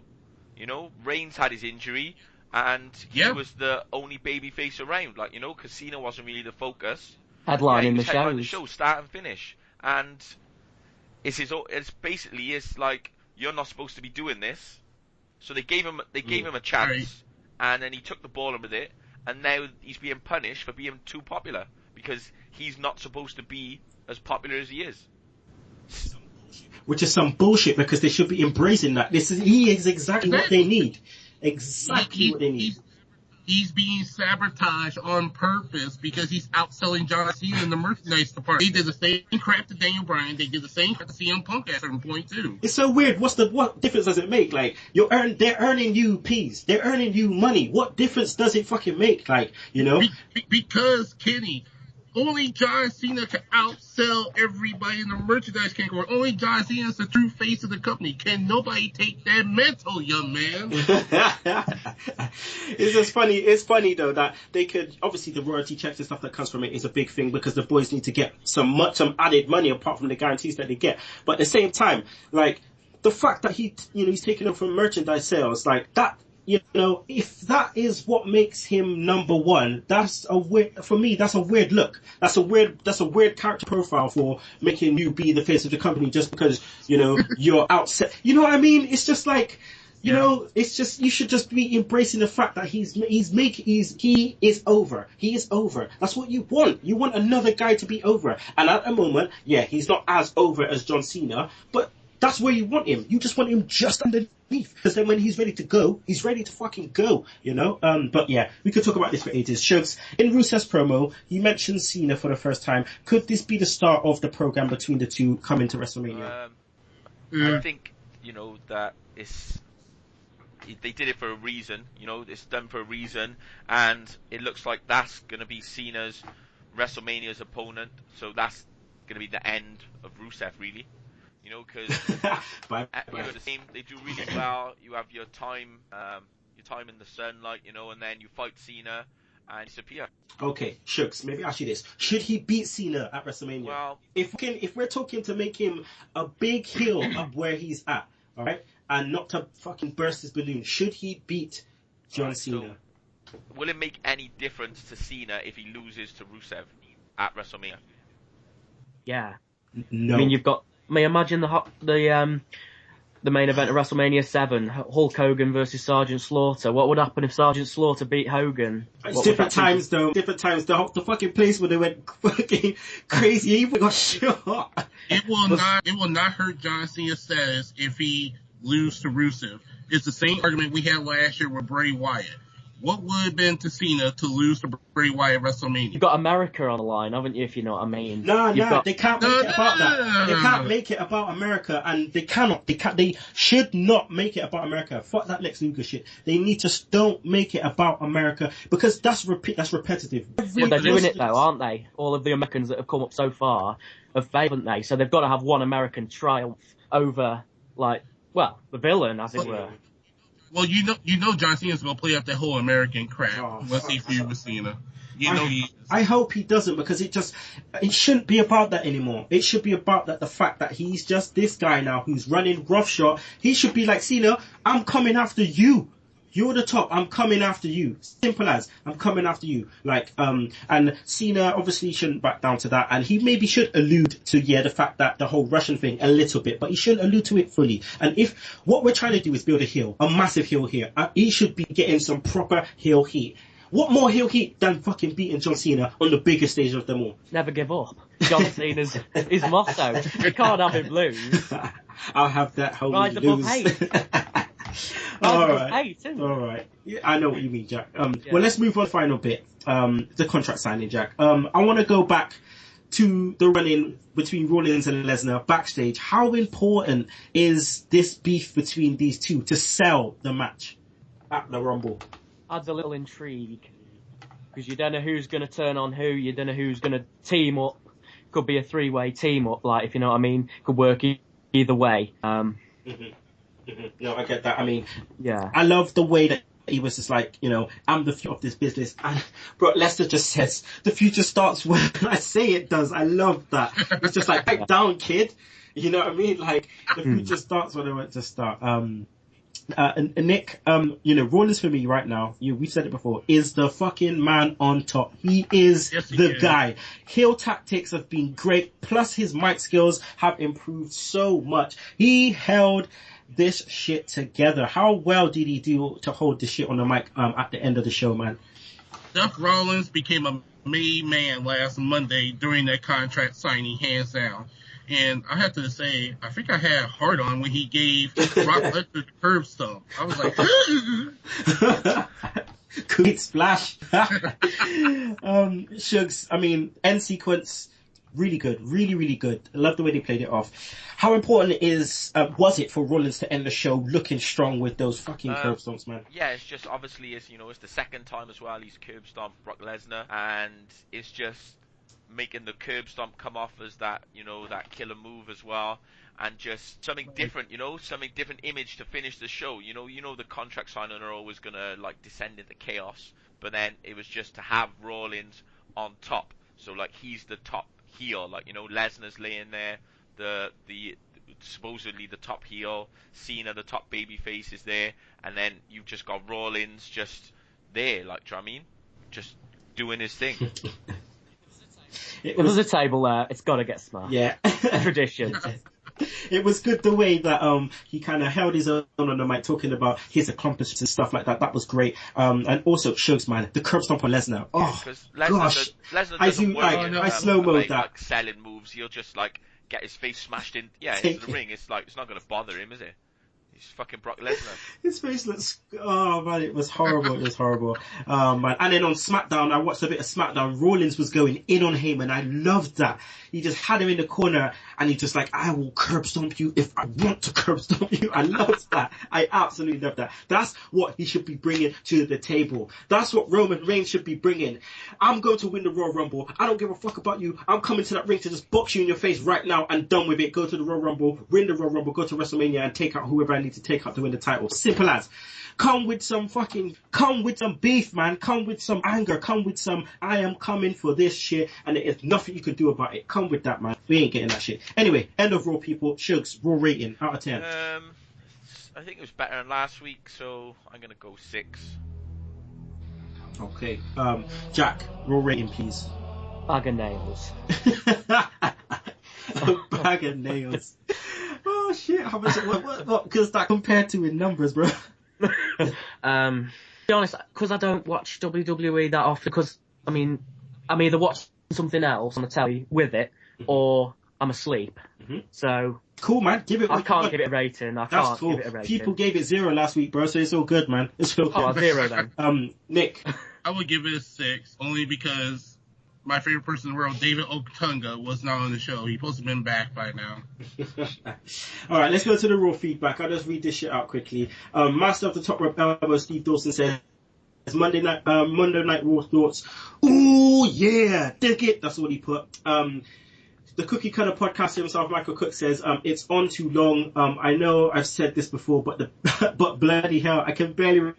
You know, Reigns had his injury, and he was the only babyface around. Like, you know, because Cena wasn't really the focus. Headlining the headlining shows. the show, start and finish. And it's like, you're not supposed to be doing this. So they gave him a chance, Right. and then he took the ball with it, and now he's being punished for being too popular because he's not supposed to be as popular as he is. Which is some bullshit, because they should be embracing that. He is exactly what they need. Exactly what they need. He's being sabotaged on purpose because he's outselling John Cena in the merchandise department. They did the same crap to Daniel Bryan. They did the same crap to CM Punk at a certain point too. It's so weird. What difference does it make? Like, they're earning you peas. They're earning you money. What difference does it fucking make? Like, you know? Because, Kenny, only John Cena can outsell everybody in the merchandise category. Only John Cena is the true face of the company. Can nobody take that mental, young man? It's just funny. It's funny though that they could, obviously the royalty checks and stuff that comes from it is a big thing, because the boys need to get some added money apart from the guarantees that they get. But at the same time, like, the fact that he's taking over from merchandise sales, like that. You know, if that is what makes him number one, that's a weird look. That's a weird character profile for making you be the face of the company just because, you know, you're outset. You know what I mean? It's just like, you know, it's just, you should just be embracing the fact that he is over. He is over. That's what you want. You want another guy to be over. And at the moment, he's not as over as John Cena, but that's where you want him. You just want him just underneath. Because then when he's ready to go, he's ready to fucking go, you know? But yeah, we could talk about this for ages. Shugs, in Rusev's promo, he mentioned Cena for the first time. Could this be the start of the program between the two coming to WrestleMania? I think, you know, that they did it for a reason. You know, it's done for a reason. And it looks like that's going to be Cena's WrestleMania's opponent. So that's going to be the end of Rusev, really. You know, because you're the same. They do really well. You have your time in the sunlight, you know, and then you fight Cena and disappear. Okay, Shugs, maybe ask you this: should he beat Cena at WrestleMania? Well, if we're talking to make him a big heel up where he's at, all right, and not to fucking burst his balloon, should he beat John Cena? So, will it make any difference to Cena if he loses to Rusev at WrestleMania? Yeah. No. I mean, imagine the main event of WrestleMania 7, Hulk Hogan versus Sergeant Slaughter. What would happen if Sergeant Slaughter beat Hogan? It's different times, though. Different times. The fucking place where they went fucking crazy. He got shot. It will not hurt John Cena's status if he loses to Rusev. It's the same argument we had last year with Bray Wyatt. What would have been to Cena to lose to Bray Wyatt at WrestleMania? You've got America on the line, haven't you, if you know what I mean? No, they can't make it about that. They can't make it about America, and they should not make it about America. Fuck that Lex Luger shit. They need to don't make it about America, because that's repetitive. Well, they're doing it though, aren't they? All of the Americans that have come up so far have failed, haven't they? So they've got to have one American triumph over, the villain, as it were. Well, you know John Cena's gonna play up that whole American crap once he feud with Cena. I hope he doesn't, because it shouldn't be about that anymore. It should be about the fact that he's just this guy now who's running roughshod. He should be like, Cena, I'm coming after you. You're the top. I'm coming after you. Simple as. I'm coming after you. And Cena obviously shouldn't back down to that. And he maybe should allude to, the fact that the whole Russian thing a little bit, but he shouldn't allude to it fully. And if what we're trying to do is build a massive heel here, he should be getting some proper heel heat. What more heel heat than fucking beating John Cena on the biggest stage of them all? Never give up. John Cena's his motto. You can't have him lose. I'll have that homie Rise above lose. hate. All above right. hate, isn't it? All right. Yeah, I know what you mean, Jack. Yeah. Well, let's move on to the final bit. The contract signing, Jack. I want to go back to the run-in between Rollins and Lesnar backstage. How important is this beef between these two to sell the match at the Rumble? Adds a little intrigue. Because you don't know who's going to turn on who, you don't know who's going to team up. Could be a three-way team up, like, if you know what I mean. Could work either way. No, I get that. I mean, Yeah. I love the way that he was just like, you know, I'm the future of this business. And Brock Lesnar just says, the future starts when I say it does. I love that. It's just like, back down, kid. You know what I mean? Like, the future starts when I want to start. And Nick, you know, Rollins for me right now, we've said it before, is the fucking man on top. He is the guy. Heel tactics have been great, plus his mic skills have improved so much. He held this shit together. How well did he do to hold the shit on the mic at the end of the show, man? Seth Rollins became a made man last Monday during that contract signing, hands down. And I have to say, I think I had a heart on when he gave Brock Lesnar the curb stomp. I was like, Great splash. Shugs, I mean, end sequence, really good. Really, really good. I love the way they played it off. How important was it for Rollins to end the show looking strong with those fucking curb stomps, man? Yeah, it's just obviously, it's the second time as well he's curb stomped Brock Lesnar, and it's just making the curb stomp come off as that, that killer move as well, and just something different, something different image to finish the show. The contract signing are always gonna like descend into chaos, but then it was just to have Rollins on top. So like he's the top heel, like Lesnar's laying there, the supposedly the top heel, Cena the top babyface is there, and then you've just got Rollins just there, like, do you know what I mean? Just doing his thing. If there's a table there, it's got to get smashed. Yeah. Tradition. It was good the way that he kind of held his own on the mic, talking about his accomplishments and stuff like that. That was great. And also Shugs, man, the curb stomp on Lesnar. Oh, gosh. Lesnar doesn't work I slow-moed that. Like selling moves. He'll just like get his face smashed in. Yeah, into the ring. It's like it's not going to bother him, is it? He's fucking Brock Lesnar. His face looks... Oh, man, it was horrible. It was horrible. Man. And then on Smackdown, I watched a bit of Smackdown. Rollins was going in on him, and I loved that. He just had him in the corner, and he just like, I will curb stomp you if I want to curb stomp you. I loved that. I absolutely loved that. That's what he should be bringing to the table. That's what Roman Reigns should be bringing. I'm going to win the Royal Rumble. I don't give a fuck about you. I'm coming to that ring to just box you in your face right now and done with it. Go to the Royal Rumble, win the Royal Rumble, go to WrestleMania and take out whoever I need to take out to win the title. Simple as. Come with some beef, man. Come with some anger. Come with some, I am coming for this shit, and there's nothing you can do about it. Come with that, man. We ain't getting that shit. Anyway, end of Raw, people. Shugs, Raw rating, out of 10. I think it was better than last week, so I'm gonna go 6. Okay. Jack, Raw rating, please. Bag of nails. A bag of nails. Oh shit! How much? What? Because that compared to in numbers, bro. To be honest, because I don't watch WWE that often. Because I'm either watching something else on the telly with it, or I'm asleep. Mm-hmm. So cool, man. Give it. I can't give it a rating. That's cool. Give it a rating. People gave it 0 last week, bro. So it's all good, man. It's all good. Oh, 0 then. Nick. I would give it a 6, only because my favorite person in the world, David Otunga, was not on the show. He's supposed to have been back by now. All right, let's go to the Raw feedback. I'll just read this shit out quickly. Master of the Top Rope Elbow, Steve Dawson says, Monday night Raw thoughts. Ooh, yeah, dig it. That's what he put. The Cookie Cutter podcast himself, Michael Cook, says, it's on too long. I know I've said this before, but bloody hell, I can barely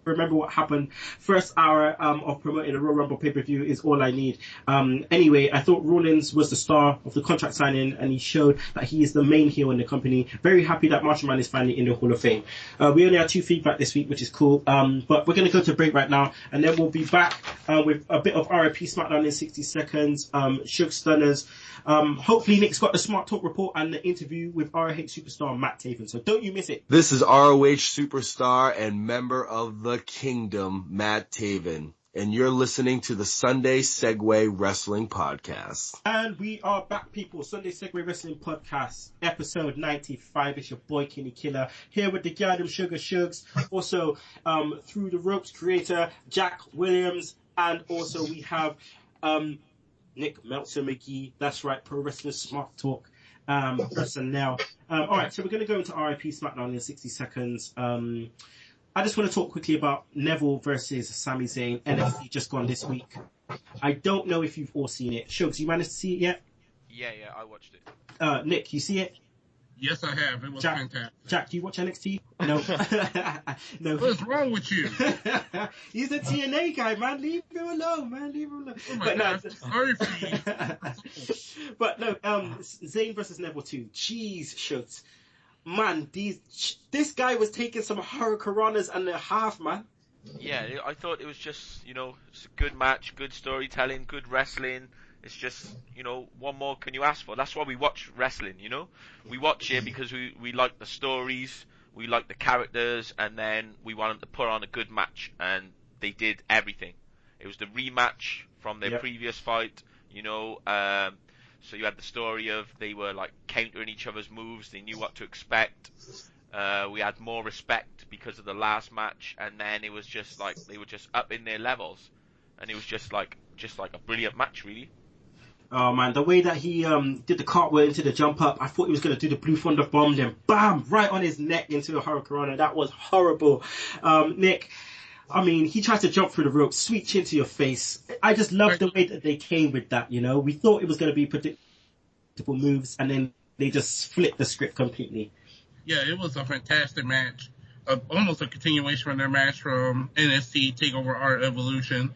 remember what happened. First hour of promoting the Royal Rumble pay-per-view is all I need. Anyway, I thought Rollins was the star of the contract signing, and he showed that he is the main heel in the company. Very happy that Macho Man is finally in the Hall of Fame. We only had 2 feedback this week, which is cool. But we're going to go to break right now, and then we'll be back with a bit of RIP Smackdown in 60 seconds, Sugs Stunners. Hopefully Nick's got the Smart Talk report and the interview with ROH superstar Matt Taven, so don't you miss it. This is ROH superstar and member of the Kingdom, Matt Taven. And you're listening to the Sunday Segue Wrestling Podcast. And we are back, people. Sunday Segue Wrestling Podcast, episode 95. It's your boy, Kinny Killa, here with the Gardem Sugar Shugs. Also, Through the Ropes creator, Jack Williams. And also we have Nick Meltzer McGee. That's right, Pro Wrestling Smart Talk. Personnel. Alright, so we're going to go into RIP Smackdown in 60 seconds. I just want to talk quickly about Neville versus Sami Zayn. NXT just gone this week. I don't know if you've all seen it. Shugs, you managed to see it yet? Yeah, I watched it. Nick, you see it? Yes, I have. It was fantastic. Jack, do you watch NXT? No. No. What's wrong with you? He's a TNA guy, man. Leave him alone, man. Leave him alone. Oh my God. Sorry for you. But no, Zayn versus Neville 2. Jeez, Shugs. Man, this guy was taking some hurricanranas and a half, man. Yeah, I thought it was just, it's a good match, good storytelling, good wrestling. It's just, what more can you ask for? That's why we watch wrestling, We watch it because we like the stories, we like the characters, and then we want them to put on a good match. And they did everything. It was the rematch from their previous fight, So you had the story of they were like countering each other's moves. They knew what to expect. We had more respect because of the last match, and then it was just like they were just up in their levels, and it was just like a brilliant match, really. Oh man, the way that he did the cartwheel into the jump up, I thought he was going to do the Blue Thunder bomb, then bam, right on his neck into the Hurricane. That was horrible. Nick, I mean, he tried to jump through the ropes, sweet chin to your face. I just love the way that they came with that, We thought it was going to be predictable moves, and then they just flipped the script completely. Yeah, it was a fantastic match. Almost a continuation from their match from NXT TakeOver Art Evolution.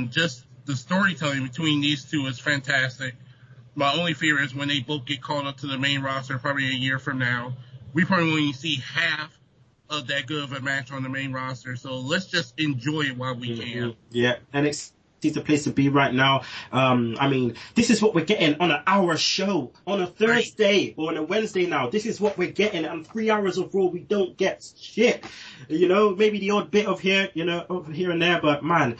Just the storytelling between these two is fantastic. My only fear is when they both get called up to the main roster probably a year from now, we probably won't even see half of that good of a match on the main roster. So let's just enjoy it while we can. Yeah, NXT is the place to be right now. I mean, this is what we're getting on an hour show on a Thursday or on a Wednesday now. This is what we're getting, and 3 hours of Raw, we don't get shit. Maybe the odd bit of here, over here and there, but man,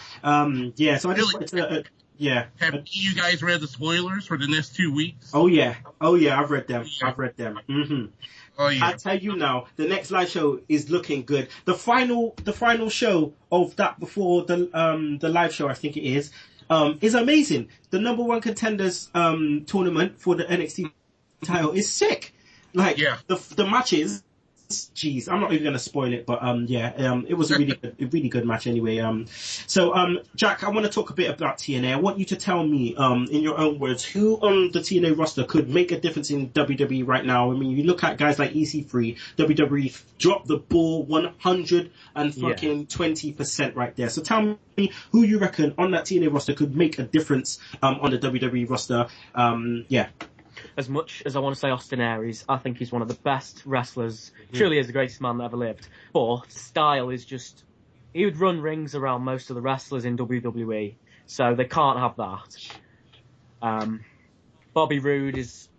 yeah. So I just wanted to, yeah. Have you guys read the spoilers for the next 2 weeks? Oh yeah, I've read them. Mm-hmm. Oh, yeah. I tell you now, the next live show is looking good. The final show of that before the live show, I think it is amazing. The number one contenders tournament for the NXT title is sick. Like the matches. Jeez, I'm not even going to spoil it, but it was a really good match anyway. So Jack, I want to talk a bit about TNA. I want you to tell me, in your own words, who on the TNA roster could make a difference in WWE right now. I mean, you look at guys like EC3, WWE dropped the ball 120% right there. So tell me who you reckon on that TNA roster could make a difference on the WWE roster. As much as I want to say Austin Aries, I think he's one of the best wrestlers. Truly is the greatest man that ever lived. But style is just... He would run rings around most of the wrestlers in WWE. So they can't have that. Bobby Roode is...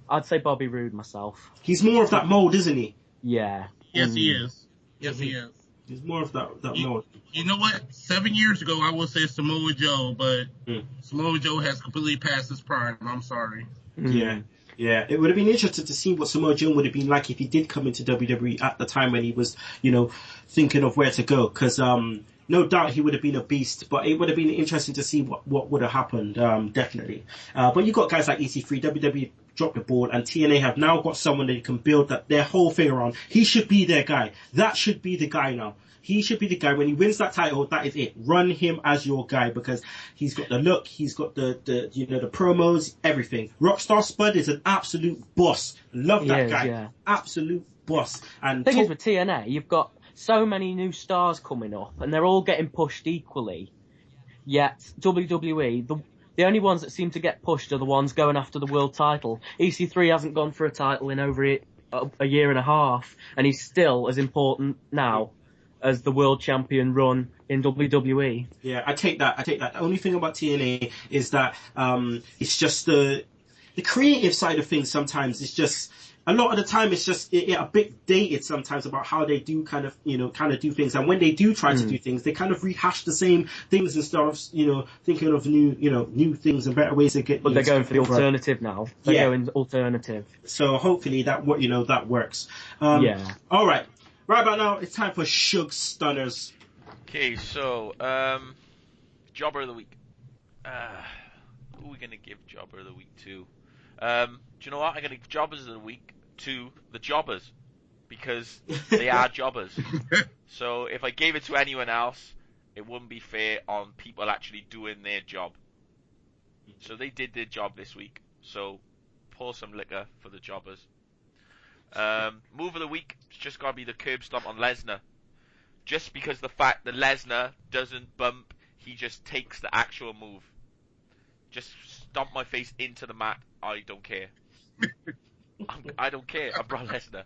I'd say Bobby Roode myself. He's more of that mold, isn't he? Yeah. Yes, he is. Yes, he is. He's more of that mold. You know what? 7 years ago, I would say Samoa Joe, but Samoa Joe has completely passed his prime. I'm sorry. Yeah. It would have been interesting to see what Samoa Joe would have been like if he did come into WWE at the time when he was, thinking of where to go. Because no doubt he would have been a beast, but it would have been interesting to see what would have happened, definitely. But you got guys like EC3, WWE dropped the ball, and TNA have now got someone that you can build their whole thing around. He should be their guy. That should be the guy now. He should be the guy. When he wins that title, that is it. Run him as your guy because he's got the look, he's got the promos, everything. Rockstar Spud is an absolute boss. Love that guy. Yeah. Absolute boss. And the thing is with TNA, you've got so many new stars coming up, and they're all getting pushed equally. Yet WWE, the only ones that seem to get pushed are the ones going after the world title. EC3 hasn't gone for a title in over a year and a half, and he's still as important now as the world champion run in WWE. Yeah, I take that. The only thing about TNA is that it's just the the creative side of things sometimes is just, a lot of the time it's just a bit dated sometimes about how they do kind of do things. And when they do try to do things, they kind of rehash the same things instead of, thinking of new things and better ways to get. But they're going for the alternative now. They're going alternative. So hopefully that works. Yeah. All right. Right about now, it's time for Sugs Stunners. Okay, so Jobber of the Week. Who are we gonna give Jobber of the Week to? Do you know what? I'm gonna give Jobbers of the Week to the Jobbers, because they are jobbers. So if I gave it to anyone else, it wouldn't be fair on people actually doing their job. So they did their job this week. So pour some liquor for the Jobbers. Move of the Week, it's just gotta be the curb stomp on Lesnar. Just because the fact that Lesnar doesn't bump, he just takes the actual move. Just stomp my face into the mat. I don't care. I don't care. I'm Brock Lesnar.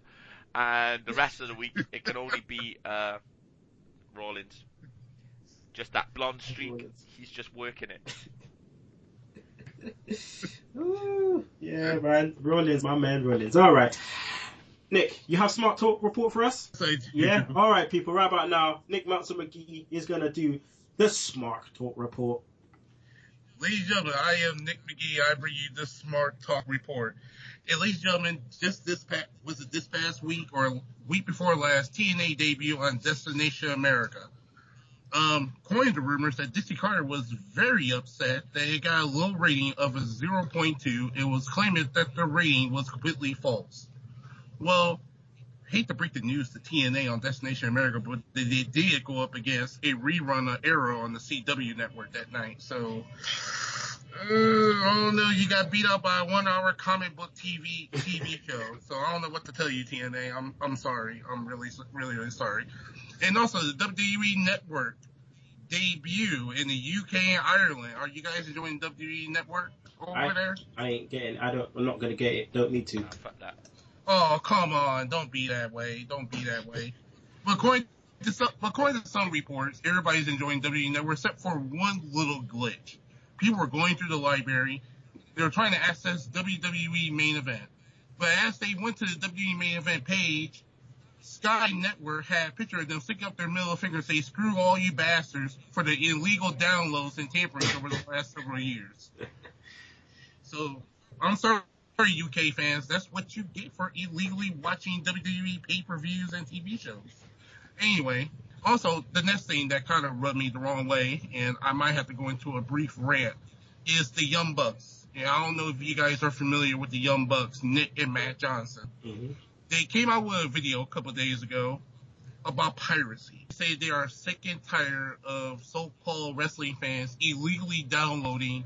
And the rest of the week, it can only be Rollins. Just that blonde streak. He's just working it. Ooh, yeah, man. Rollins, my man Rollins. All right. Nick, you have Smart Talk report for us? Yeah? All right, people. Right about now, Nick Meltzer McGee is going to do the Smart Talk report. Ladies and gentlemen, I am Nick McGee. I bring you the Smart Talk report. And ladies and gentlemen, just this past week or week before last, TNA debut on Destination America. According to rumors that Dixie Carter was very upset that it got a low rating of a 0.2. It was claimed that the rating was completely false. Well, hate to break the news to TNA on Destination America, but they did go up against a rerun of Arrow on the CW network that night. So, I don't know. You got beat up by a 1-hour comic book TV show. So I don't know what to tell you, TNA. I'm sorry. I'm really sorry. And also the WWE Network debut in the UK and Ireland. Are you guys enjoying WWE Network over there? I'm not gonna get it. Don't need to. Fuck that. Oh, come on. Don't be that way. But according to some reports, everybody's enjoying WWE Network except for one little glitch. People were going through the library. They were trying to access WWE Main Event. But as they went to the WWE Main Event page, Sky Network had a picture of them sticking up their middle finger and say, "Screw all you bastards for the illegal downloads and tampering over the last several years." So, I'm sorry, UK fans. That's what you get for illegally watching WWE pay-per-views and TV shows. Anyway, also, the next thing that kind of rubbed me the wrong way, and I might have to go into a brief rant, is the Young Bucks. And I don't know if you guys are familiar with the Young Bucks, Nick and Matt Johnson. Mm-hmm. They came out with a video a couple of days ago about piracy. They say they are sick and tired of so-called wrestling fans illegally downloading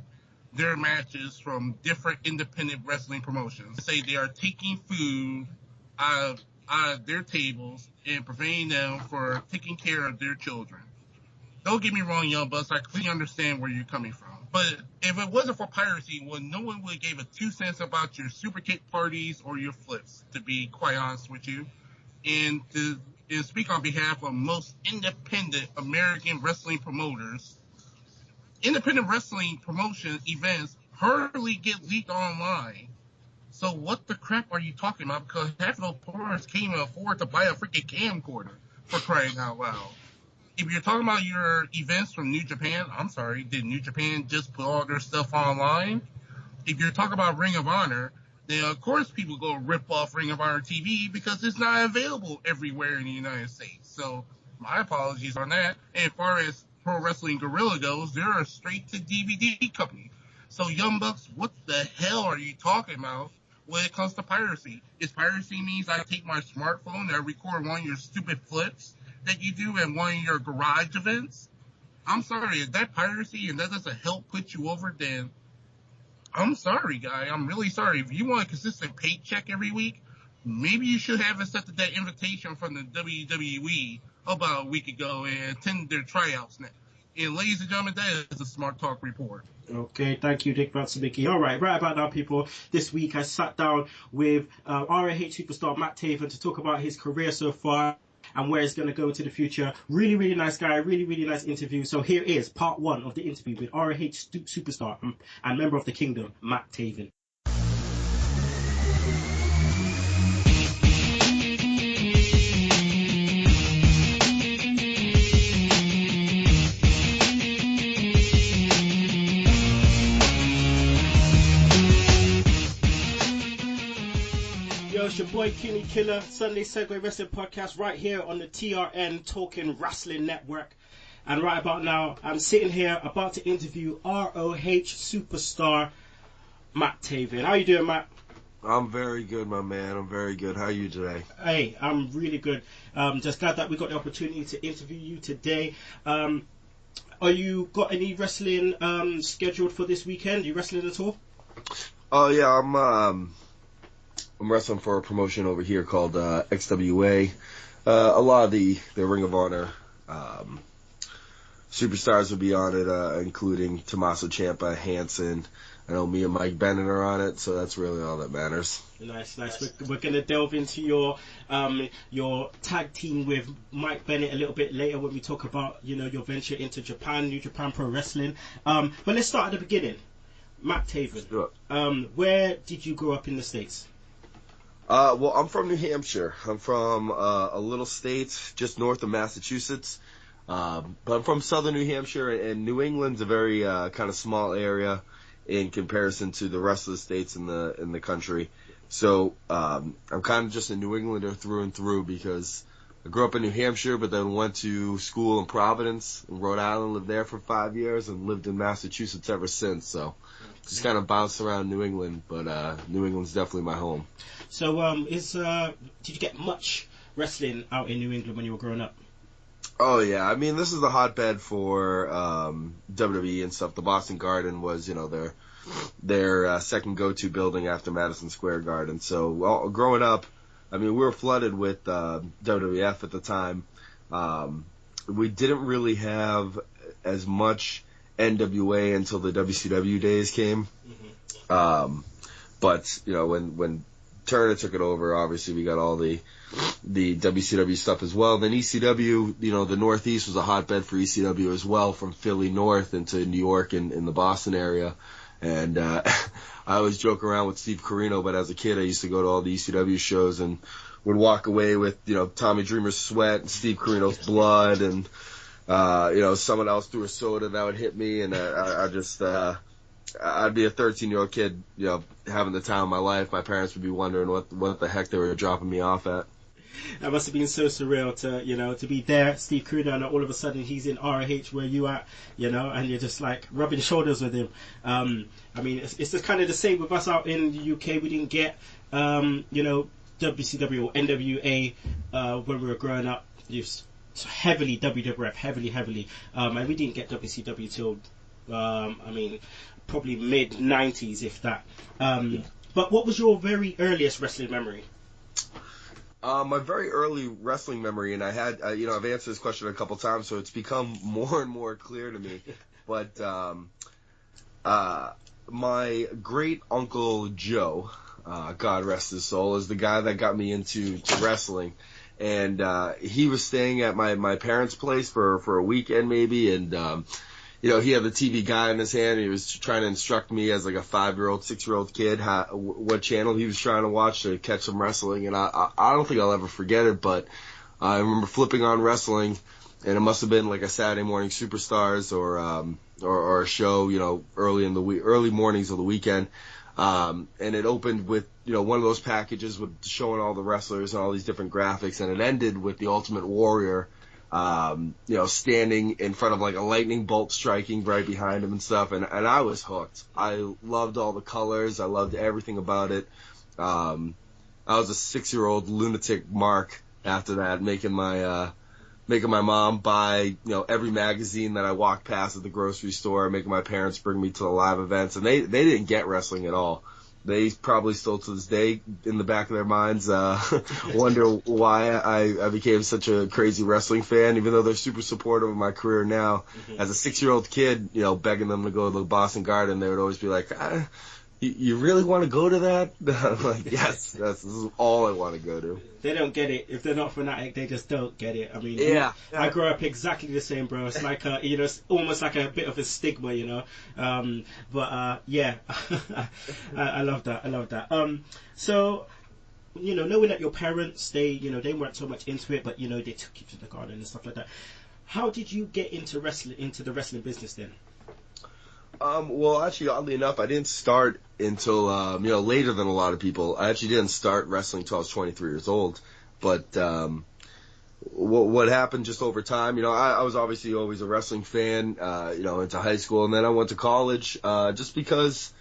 their matches from different independent wrestling promotions. They say they are taking food out of their tables and preventing them from taking care of their children. Don't get me wrong, Young Bucks, I completely understand where you're coming from. But if it wasn't for piracy, well, no one would have gave a 2 cents about your super kick parties or your flips, to be quite honest with you. And to speak on behalf of most independent American wrestling promoters, independent wrestling promotion events hardly get leaked online. So what the crap are you talking about? Because half of those promoters can't even afford to buy a freaking camcorder, for crying out loud. If you're talking about your events from New Japan, I'm sorry, did New Japan just put all their stuff online? If you're talking about Ring of Honor, then of course people go rip off Ring of Honor TV because it's not available everywhere in the United States. So my apologies on that. And as far as Pro Wrestling Guerrilla goes, they're a straight-to-DVD company. So Young Bucks, what the hell are you talking about when it comes to piracy? Is piracy means I take my smartphone and I record one of your stupid flips that you do at one of your garage events? I'm sorry, if that piracy and that doesn't help put you over, then I'm sorry, guy. I'm really sorry. If you want a consistent paycheck every week, maybe you should have accepted that invitation from the WWE about a week ago and attend their tryouts now. And ladies and gentlemen, that is the Smart Talk report. Okay, thank you, Dick Matsubiki. All right about now, people. This week I sat down with ROH superstar Matt Taven to talk about his career so far and where it's going to go into the future. Really, really nice guy. Really, really nice interview. So here is part 1 of the interview with ROH superstar and member of the Kingdom, Matt Taven. Yo, it's your boy Kinny Killa, Sunday Segue Wrestling Podcast, right here on the TRN Talking Wrestling Network. And right about now, I'm sitting here about to interview ROH superstar Matt Taven. How you doing, Matt? I'm very good, my man. I'm very good. How are you today? Hey, I'm really good. Just glad that we got the opportunity to interview you today. Are you got any wrestling scheduled for this weekend? Are you wrestling at all? Oh yeah, I'm wrestling for a promotion over here called XWA. A lot of the Ring of Honor superstars will be on it, including Tommaso Ciampa, Hansen. I know me and Mike Bennett are on it, so that's really all that matters. Nice. We're going to delve into your tag team with Mike Bennett a little bit later when we talk about, your venture into Japan, New Japan Pro Wrestling. But let's start at the beginning. Matt Taven, Sure. Where did you grow up in the States? Well, I'm from New Hampshire. I'm from a little state just north of Massachusetts. But I'm from southern New Hampshire, and New England's a very kind of small area in comparison to the rest of the states in the country. So I'm kind of just a New Englander through and through because I grew up in New Hampshire, but then went to school in Providence, in Rhode Island, lived there for 5 years, and lived in Massachusetts ever since. So just kind of bounced around New England, but New England's definitely my home. So did you get much wrestling out in New England when you were growing up? Oh yeah, I mean this is the hotbed for WWE and stuff. The Boston Garden was, their second go-to building after Madison Square Garden. So growing up, I mean we were flooded with WWF at the time. We didn't really have as much NWA until the WCW days came. Mm-hmm. But when Turner took it over, obviously we got all the WCW stuff as well. Then ECW, the Northeast was a hotbed for ECW as well, from Philly north into New York and in the Boston area. And I always joke around with Steve Corino, but as a kid I used to go to all the ECW shows and would walk away with, Tommy Dreamer's sweat and Steve Corino's blood and, someone else threw a soda that would hit me, and I'd be a 13-year-old kid, having the time of my life. My parents would be wondering what the heck they were dropping me off at. That must have been so surreal to be there, Steve Corino, and all of a sudden he's in ROH where you at, and you're just like rubbing shoulders with him. I mean, it's just kind of the same with us out in the UK. We didn't get, WCW or NWA when we were growing up. Just heavily WWF, heavily, and we didn't get WCW till, probably mid-90s, if that. But what was your very earliest wrestling memory? My very early wrestling memory, and I had, I've answered this question a couple times, so it's become more and more clear to me. But my great uncle Joe, God rest his soul, is the guy that got me into wrestling. And he was staying at my parents' place for a weekend maybe, and he had the TV guide in his hand. And he was trying to instruct me as like a 5-year-old, 6-year-old kid what channel he was trying to watch to catch some wrestling. And I don't think I'll ever forget it, but I remember flipping on wrestling, and it must have been like a Saturday morning Superstars or a show, early mornings of the weekend. And it opened with, one of those packages with showing all the wrestlers and all these different graphics, and it ended with the Ultimate Warrior, standing in front of like a lightning bolt striking right behind him and stuff, and I was hooked. I loved all the colors. I loved everything about it. I was a 6-year-old lunatic Mark after that, making my mom buy, every magazine that I walked past at the grocery store, making my parents bring me to the live events, and they didn't get wrestling at all. They probably still to this day in the back of their minds wonder why I became such a crazy wrestling fan, even though they're super supportive of my career now. Mm-hmm. As a 6-year-old kid, begging them to go to the Boston Garden, they would always be like, you really want to go to that? I'm like, yes, this is all I want to go to. They don't get it. If they're not fanatic, they just don't get it. I mean, Yeah. I grew up exactly the same, bro. It's like it's almost like a bit of a stigma, yeah, I love that. I love that. So, knowing that your parents, they weren't so much into it, but they took you to the garden and stuff like that. How did you get into the wrestling business then? Well, actually, oddly enough, I didn't start until, later than a lot of people. I actually didn't start wrestling until I was 23 years old. But, what happened just over time, I was obviously always a wrestling fan, into high school, and then I went to college, just because,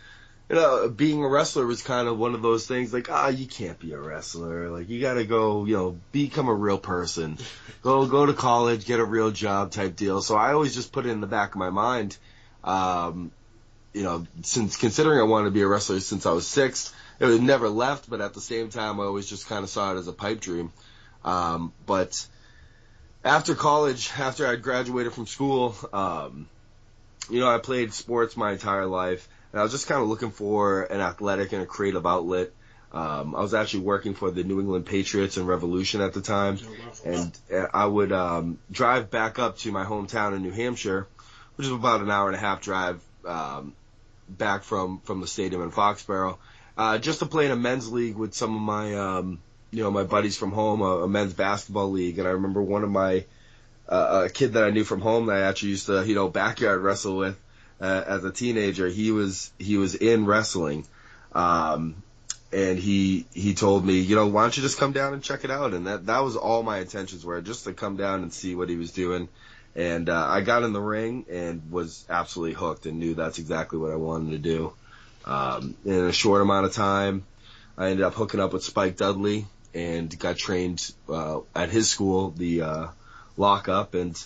being a wrestler was kind of one of those things like, you can't be a wrestler. Like, you gotta go, become a real person. Go to college, get a real job type deal. So I always just put it in the back of my mind. Since considering I wanted to be a wrestler since I was 6, it was never left, but at the same time, I always just kind of saw it as a pipe dream. But after college, after I graduated from school, I played sports my entire life, and I was just kind of looking for an athletic and a creative outlet. I was actually working for the New England Patriots and Revolution at the time, and I would drive back up to my hometown in New Hampshire, which is about an hour and a half drive back from the stadium in Foxborough, just to play in a men's league with some of my my buddies from home, a men's basketball league. And I remember one of my a kid that I knew from home that I actually used to backyard wrestle with as a teenager. He was in wrestling, and he told me, why don't you just come down and check it out? And that was all my intentions were, just to come down and see what he was doing. And I got in the ring and was absolutely hooked and knew that's exactly what I wanted to do. In a short amount of time, I ended up hooking up with Spike Dudley and got trained at his school, the Lockup. And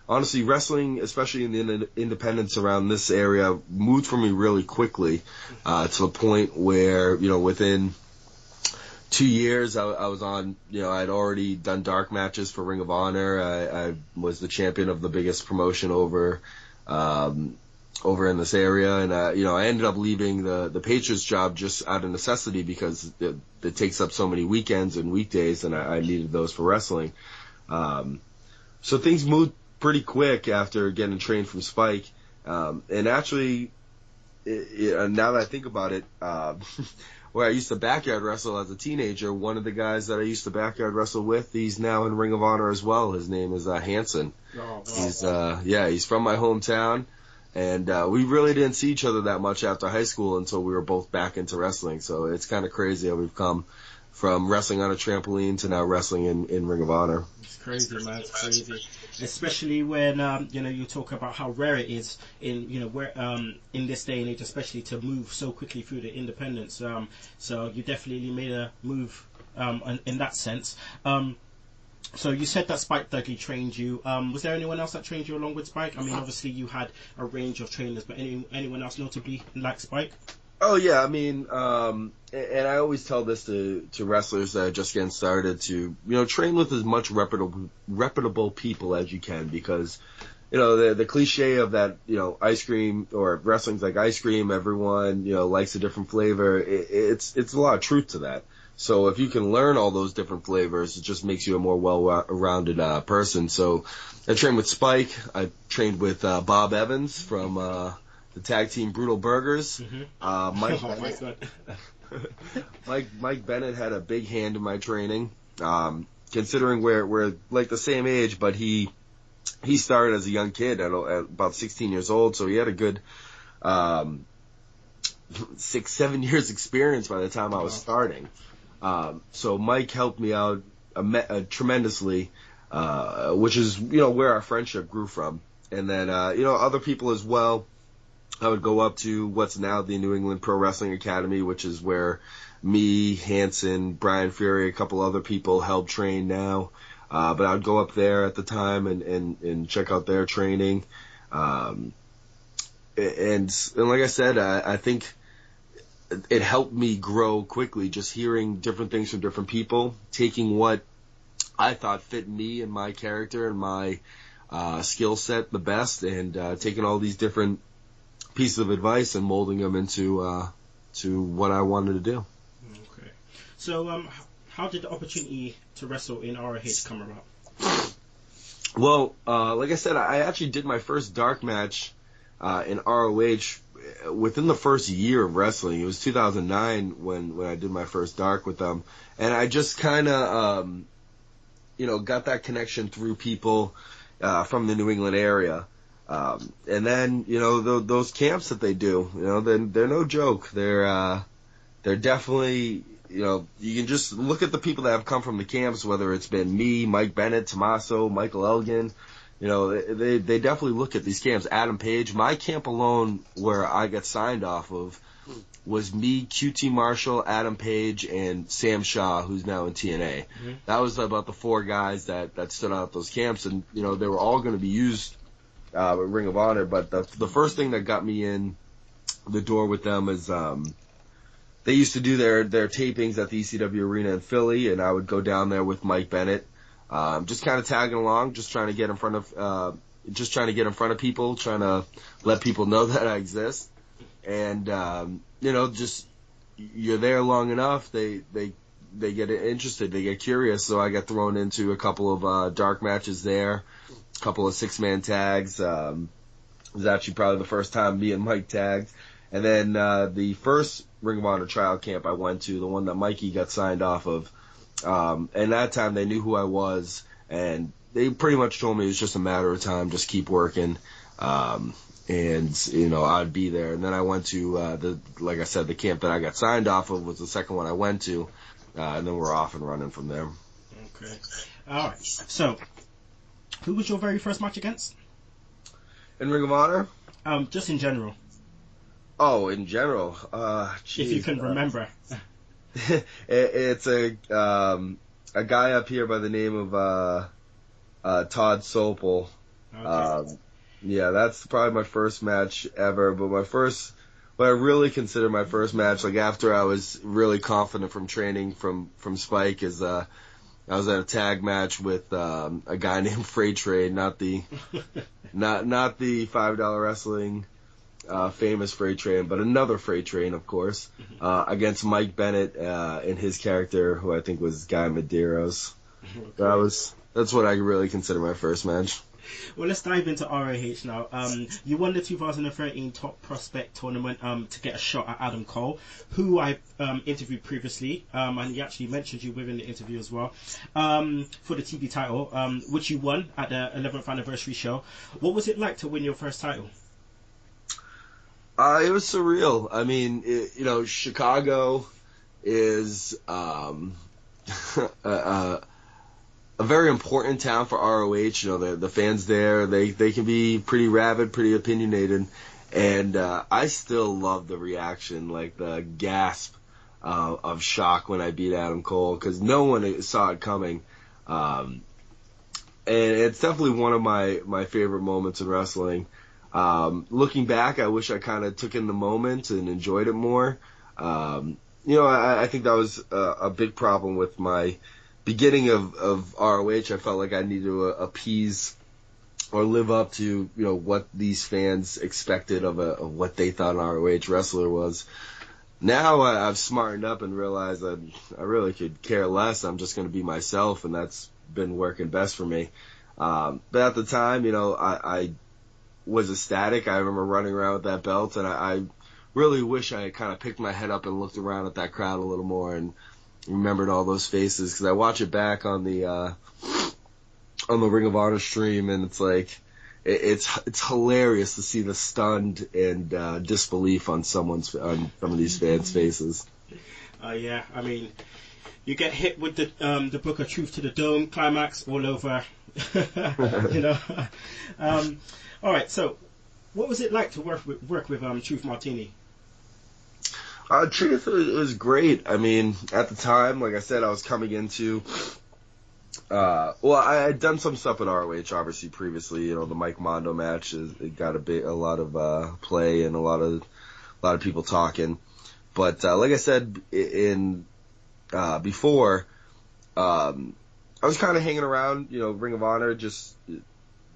honestly, wrestling, especially in the independents around this area, moved for me really quickly to the point where, within 2 years, I was on, I'd already done dark matches for Ring of Honor. I was the champion of the biggest promotion over in this area. And, I ended up leaving the Patriots job just out of necessity because it takes up so many weekends and weekdays, and I needed those for wrestling. So things moved pretty quick after getting trained from Spike. And actually, now that I think about it, where I used to backyard wrestle as a teenager, one of the guys that I used to backyard wrestle with, he's now in Ring of Honor as well. His name is Hanson. He's from my hometown, and we really didn't see each other that much after high school until we were both back into wrestling. So it's kind of crazy how we've come from wrestling on a trampoline to now wrestling in Ring of Honor. It's crazy, man. It's crazy, especially when you talk about how rare it is in in this day and age, especially to move so quickly through the independents. So you definitely made a move in that sense. So you said that Spike Dudley trained you. Was there anyone else that trained you along with Spike? I mean, obviously you had a range of trainers, but anyone else notably like Spike? Oh yeah, I mean, and I always tell this to wrestlers that are just getting started to, train with as much reputable people as you can, because, the cliche of that, ice cream or wrestling's like ice cream, everyone, likes a different flavor. It's a lot of truth to that. So if you can learn all those different flavors, it just makes you a more well-rounded person. So I trained with Spike. I trained with Bob Evans from the tag team Brutal Burgers. Mike Bennett had a big hand in my training. Considering we're like the same age, but he started as a young kid at about 16 years old, so he had a good 6-7 years experience by the time I was starting. So Mike helped me out tremendously, which is where our friendship grew from. And then other people as well. I would go up to what's now the New England Pro Wrestling Academy, which is where me, Hanson, Brian Fury, a couple other people help train now. But I would go up there at the time and check out their training. And like I said, I think it helped me grow quickly, just hearing different things from different people, taking what I thought fit me and my character and my skill set the best, and taking all these different pieces of advice and molding them into to what I wanted to do. Okay. So, how did the opportunity to wrestle in ROH come about? Well, like I said, I actually did my first dark match in ROH within the first year of wrestling. It was 2009 when I did my first dark with them, and I just kind of got that connection through people from the New England area. And then, those camps that they do, they're no joke. They're definitely, you can just look at the people that have come from the camps, whether it's been me, Mike Bennett, Tommaso, Michael Elgin. They definitely look at these camps. Adam Page, my camp alone where I got signed off of was me, QT Marshall, Adam Page, and Sam Shaw, who's now in TNA. Mm-hmm. That was about the 4 guys that stood out at those camps, and, they were all going to be used with Ring of Honor, but the first thing that got me in the door with them is they used to do their tapings at the ECW Arena in Philly, and I would go down there with Mike Bennett, just kind of tagging along, just trying to get in front of people, trying to let people know that I exist, and just you're there long enough, they get interested, they get curious, so I got thrown into a couple of dark matches there. Couple of 6-man tags. It was actually probably the first time me and Mike tagged. And then the first Ring of Honor trial camp I went to, the one that Mikey got signed off of, and that time they knew who I was, and they pretty much told me it was just a matter of time, just keep working, and I'd be there. And then I went to like I said, the camp that I got signed off of was the second one I went to, and then we're off and running from there. Okay. All right. So, who was your very first match against? In Ring of Honor? Just in general. Oh, in general. Geez, if you can remember. It's a guy up here by the name of Todd Sopel. Okay. Yeah, that's probably my first match ever. But what I really consider my first match, like after I was really confident from training from Spike, is I was at a tag match with a guy named Freight Train, not the $5 wrestling famous Freight Train, but another Freight Train, of course, against Mike Bennett and his character, who I think was Guy Medeiros. Okay. That's what I really consider my first match. Well, let's dive into ROH now. You won the 2013 Top Prospect Tournament to get a shot at Adam Cole, who I interviewed previously, and he actually mentioned you within the interview as well, for the TV title, which you won at the 11th anniversary show. What was it like to win your first title? It was surreal. I mean, Chicago is a very important town for ROH. The fans there, they can be pretty rabid, pretty opinionated, and I still love the reaction, like the gasp of shock when I beat Adam Cole, because no one saw it coming. And it's definitely one of my favorite moments in wrestling. Looking back, I wish I kind of took in the moment and enjoyed it more. I think that was a big problem with my beginning of ROH. I felt like I needed to appease or live up to, what these fans expected of what they thought an ROH wrestler was. Now I've smartened up and realized that I really could care less. I'm just going to be myself, and that's been working best for me. But at the time, I was ecstatic. I remember running around with that belt, and I really wish I had kind of picked my head up and looked around at that crowd a little more and remembered all those faces, because I watch it back on the Ring of Honor stream, and it's like it's hilarious to see the stunned and disbelief on some of these fans' faces. Yeah, I mean, you get hit with the Book of Truth to the Dome climax all over. All right, so what was it like to work with Truth Martini? Truth was great. I mean, at the time, like I said, I was coming into, I had done some stuff at ROH, obviously, previously. The Mike Mondo match, it got a lot of play and a lot of people talking. But like I said before, I was kind of hanging around, Ring of Honor, just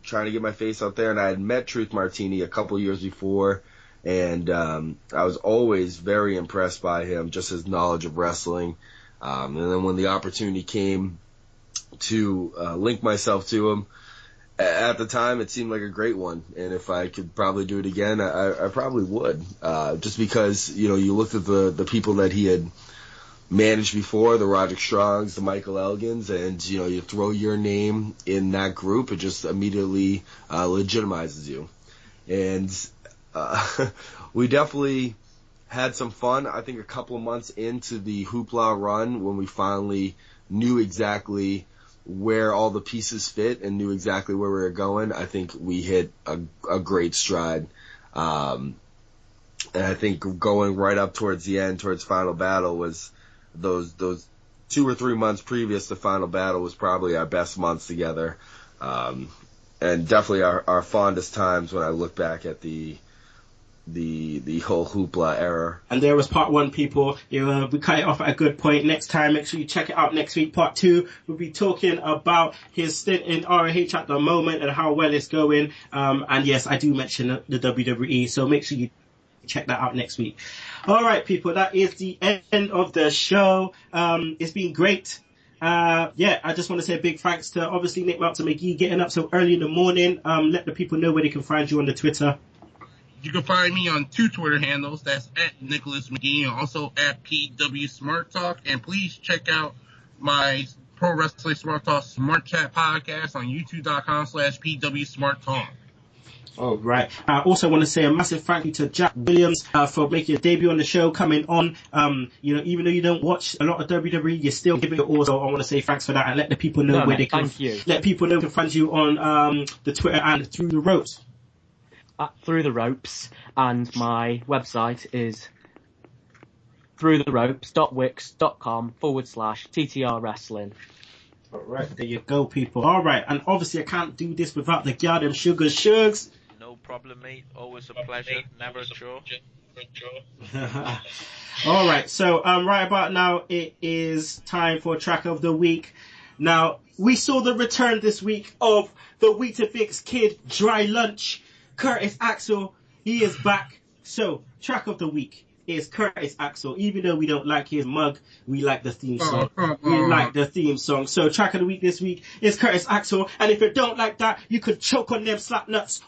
trying to get my face out there. And I had met Truth Martini a couple years before, And I was always very impressed by him, just his knowledge of wrestling. And then when the opportunity came to link myself to him, at the time it seemed like a great one. And if I could probably do it again, I probably would. Just because, you looked at the people that he had managed before, the Roderick Strongs, the Michael Elgins, and, you throw your name in that group, it just immediately legitimizes you. And we definitely had some fun. I think a couple of months into the Hoopla run, when we finally knew exactly where all the pieces fit and knew exactly where we were going, I think we hit a great stride. And I think going right up towards the end, towards Final Battle, was those 2 or 3 months previous to Final Battle was probably our best months together. And definitely our fondest times when I look back at the whole Hoopla era. And there was part 1, people. We cut it off at a good point. Next time, make sure you check it out next week. Part 2, we'll be talking about his stint in ROH at the moment and how well it's going. And yes, I do mention the WWE, so make sure you check that out next week. All right, people, that is the end of the show. It's been great. I just want to say a big thanks to, obviously, Nick Meltzer McGee getting up so early in the morning. Let the people know where they can find you on the Twitter. You can find me on 2 Twitter handles. That's at Nicholas McGee and also at PW Smart Talk. And please check out my Pro Wrestling Smart Talk Smart Chat podcast on youtube.com/PW Smart Talk. All right. I also want to say a massive thank you to Jack Williams for making a debut on the show, coming on. Even though you don't watch a lot of WWE, you're still giving it all. So I want to say thanks for that, and let the people know where they can. Thank you. Let people know they can find you on the Twitter and Through the Ropes. Through the Ropes, and my website is throughtheropes.wix.com/TTR Wrestling. All right, there you go, people. All right, and obviously I can't do this without the goddamn Shugs. No problem, mate. Always a pleasure. Never a chore. All right, so right about now it is time for Track of the Week. Now, we saw the return this week of the Weetabix Kid Dry Lunch, Curtis Axel. He is back. So, Track of the Week is Curtis Axel. Even though we don't like his mug, we like the theme song. We like the theme song. So, Track of the Week this week is Curtis Axel. And if you don't like that, you could choke on them slap nuts.